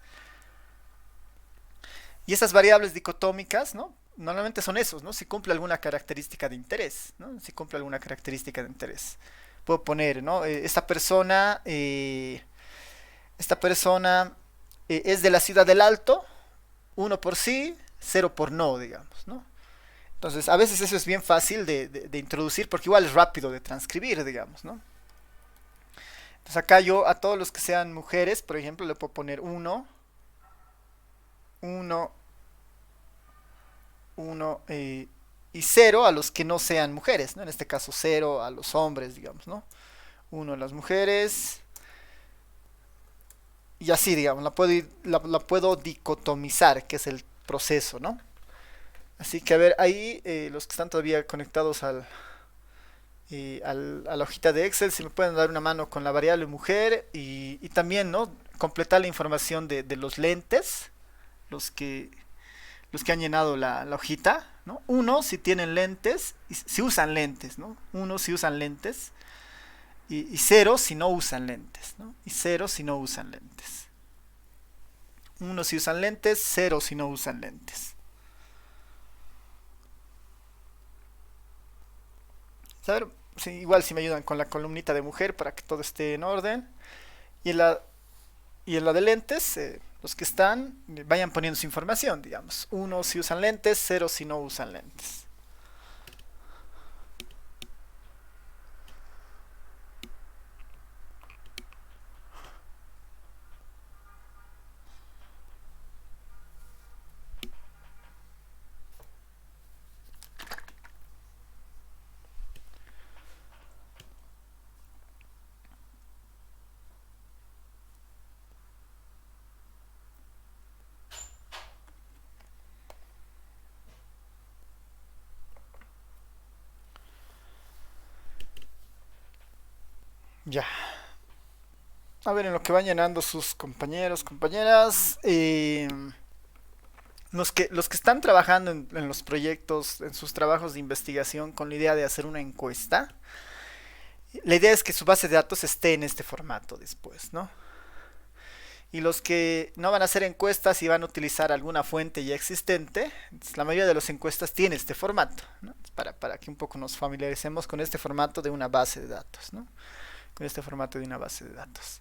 [SPEAKER 1] Y esas variables dicotómicas, ¿no? Normalmente son esos, ¿no? Si cumple alguna característica de interés, ¿no? Si cumple alguna característica de interés. Puedo poner, ¿no? Esta persona es de la ciudad del Alto, 1 por sí, 0 por no, digamos, ¿no? Entonces, a veces eso es bien fácil de introducir porque igual es rápido de transcribir, digamos, ¿no? Entonces acá yo a todos los que sean mujeres, por ejemplo, le puedo poner 1, 1 y 0 a los que no sean mujeres, ¿no? En este caso 0 a los hombres, digamos, ¿no? 1 a las mujeres. Y así, digamos, la puedo dicotomizar, que es el proceso, ¿no? Así que a ver, ahí los que están todavía conectados a la hojita de Excel, si me pueden dar una mano con la variable mujer y también, ¿no? Completar la información de los lentes, los que han llenado la hojita, ¿no? 1 si tienen lentes, si usan lentes, ¿no? 1 si usan lentes. Y 0 si no usan lentes, ¿no? Y 0 si no usan lentes. 1 si usan lentes, 0 si no usan lentes. A ver, sí, igual si me ayudan con la columnita de mujer para que todo esté en orden. Y en la de lentes, los que están, vayan poniendo su información, digamos. 1 si usan lentes, 0 si no usan lentes. Ya. A ver, en lo que van llenando sus compañeros, compañeras, los que están trabajando en los proyectos, en sus trabajos de investigación con la idea de hacer una encuesta, la idea es que su base de datos esté en este formato después, ¿no? Y los que no van a hacer encuestas y van a utilizar alguna fuente ya existente, la mayoría de las encuestas tiene este formato, ¿no? Para que un poco nos familiaricemos con este formato de una base de datos, ¿no? Con este formato de una base de datos.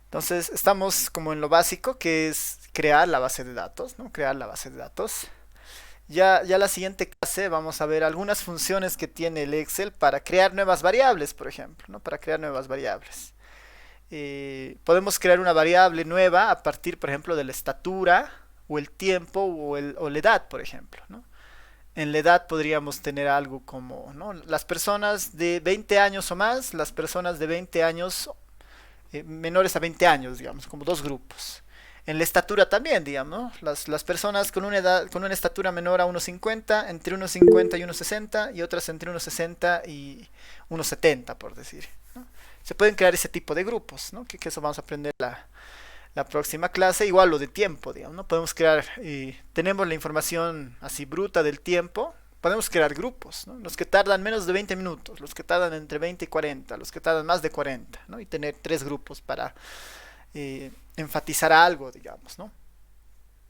[SPEAKER 1] Entonces estamos como en lo básico, que es crear la base de datos, ¿no? Crear la base de datos. Ya la siguiente clase vamos a ver algunas funciones que tiene el Excel para crear nuevas variables, por ejemplo, ¿no? Para crear nuevas variables. Podemos crear una variable nueva a partir, por ejemplo, de la estatura, o el tiempo, o la edad, por ejemplo, ¿no? En la edad podríamos tener algo como, ¿no? Las personas de 20 años o más, las personas de 20 años menores a 20 años, digamos, como dos grupos. En la estatura también, digamos, ¿no? Las personas con una edad, con una estatura menor a 1,50, entre 1,50 y 1,60, y otras entre 1,60 y 1,70, por decir, ¿no? Se pueden crear ese tipo de grupos, ¿no? Que eso vamos a aprender la próxima clase. Igual lo de tiempo, digamos, ¿no? Podemos crear, tenemos la información así bruta del tiempo, podemos crear grupos, ¿no? Los que tardan menos de 20 minutos, los que tardan entre 20 y 40, los que tardan más de 40, ¿no? Y tener tres grupos para enfatizar algo, digamos, ¿no?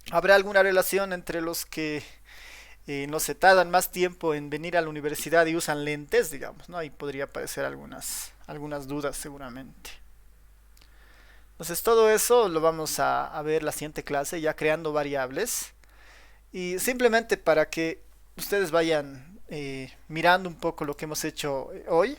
[SPEAKER 1] ¿Habrá alguna relación entre los que no se tardan más tiempo en venir a la universidad y usan lentes, digamos, ¿no? Ahí podría aparecer algunas dudas seguramente. Entonces todo eso lo vamos a ver la siguiente clase, ya creando variables. Y simplemente para que ustedes vayan mirando un poco lo que hemos hecho hoy.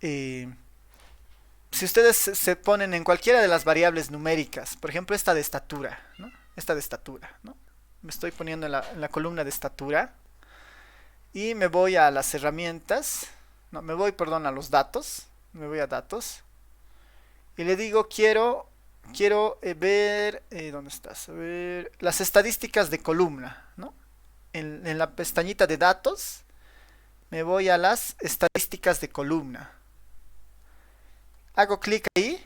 [SPEAKER 1] Si ustedes se ponen en cualquiera de las variables numéricas, por ejemplo esta de estatura, ¿no? Esta de estatura, ¿no? Me estoy poniendo en la columna de estatura y me voy a las herramientas, no, me voy, perdón, a los datos, me voy a datos y le digo quiero ver, ¿dónde estás? A ver, las estadísticas de columna, ¿no? En la pestañita de datos me voy a las estadísticas de columna. Hago clic ahí.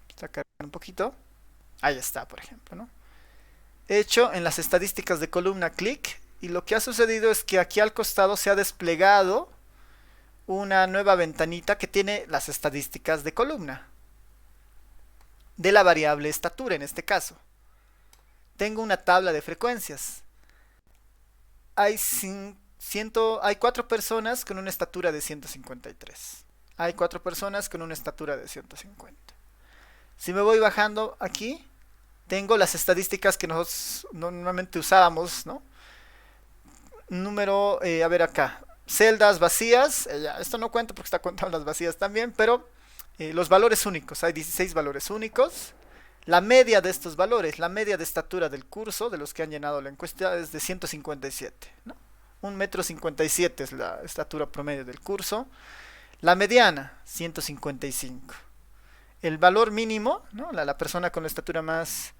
[SPEAKER 1] Está cargando un poquito. Ahí está, por ejemplo, ¿no? He hecho en las estadísticas de columna clic y lo que ha sucedido es que aquí al costado se ha desplegado una nueva ventanita que tiene las estadísticas de columna de la variable estatura en este caso. Tengo una tabla de frecuencias. Hay 4 personas con una estatura de 153. Hay 4 personas con una estatura de 150. Si me voy bajando aquí, tengo las estadísticas que nosotros normalmente usábamos, ¿no? Número, a ver acá, celdas vacías, esto no cuenta porque está contando las vacías también, pero los valores únicos, hay 16 valores únicos. La media de estos valores, la media de estatura del curso, de los que han llenado la encuesta, es de 157, ¿no? 1,57 m es la estatura promedio del curso. La mediana, 155. El valor mínimo, ¿no? La persona con la estatura más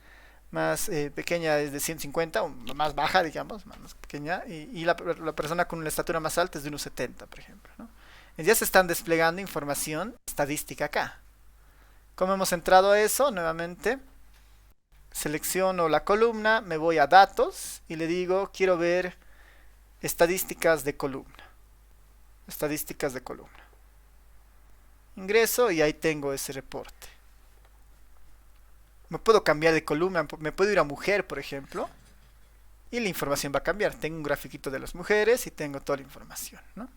[SPEAKER 1] pequeña es de 150, o más baja, digamos, más pequeña, y la persona con la estatura más alta es de 1,70, por ejemplo, ¿no? Ya se están desplegando información estadística acá. ¿Cómo hemos entrado a eso? Nuevamente, selecciono la columna, me voy a datos y le digo, quiero ver estadísticas de columna. Estadísticas de columna. Ingreso y ahí tengo ese reporte. Me puedo cambiar de columna, me puedo ir a mujer, por ejemplo, y la información va a cambiar. Tengo un grafiquito de las mujeres y tengo toda la información, ¿no?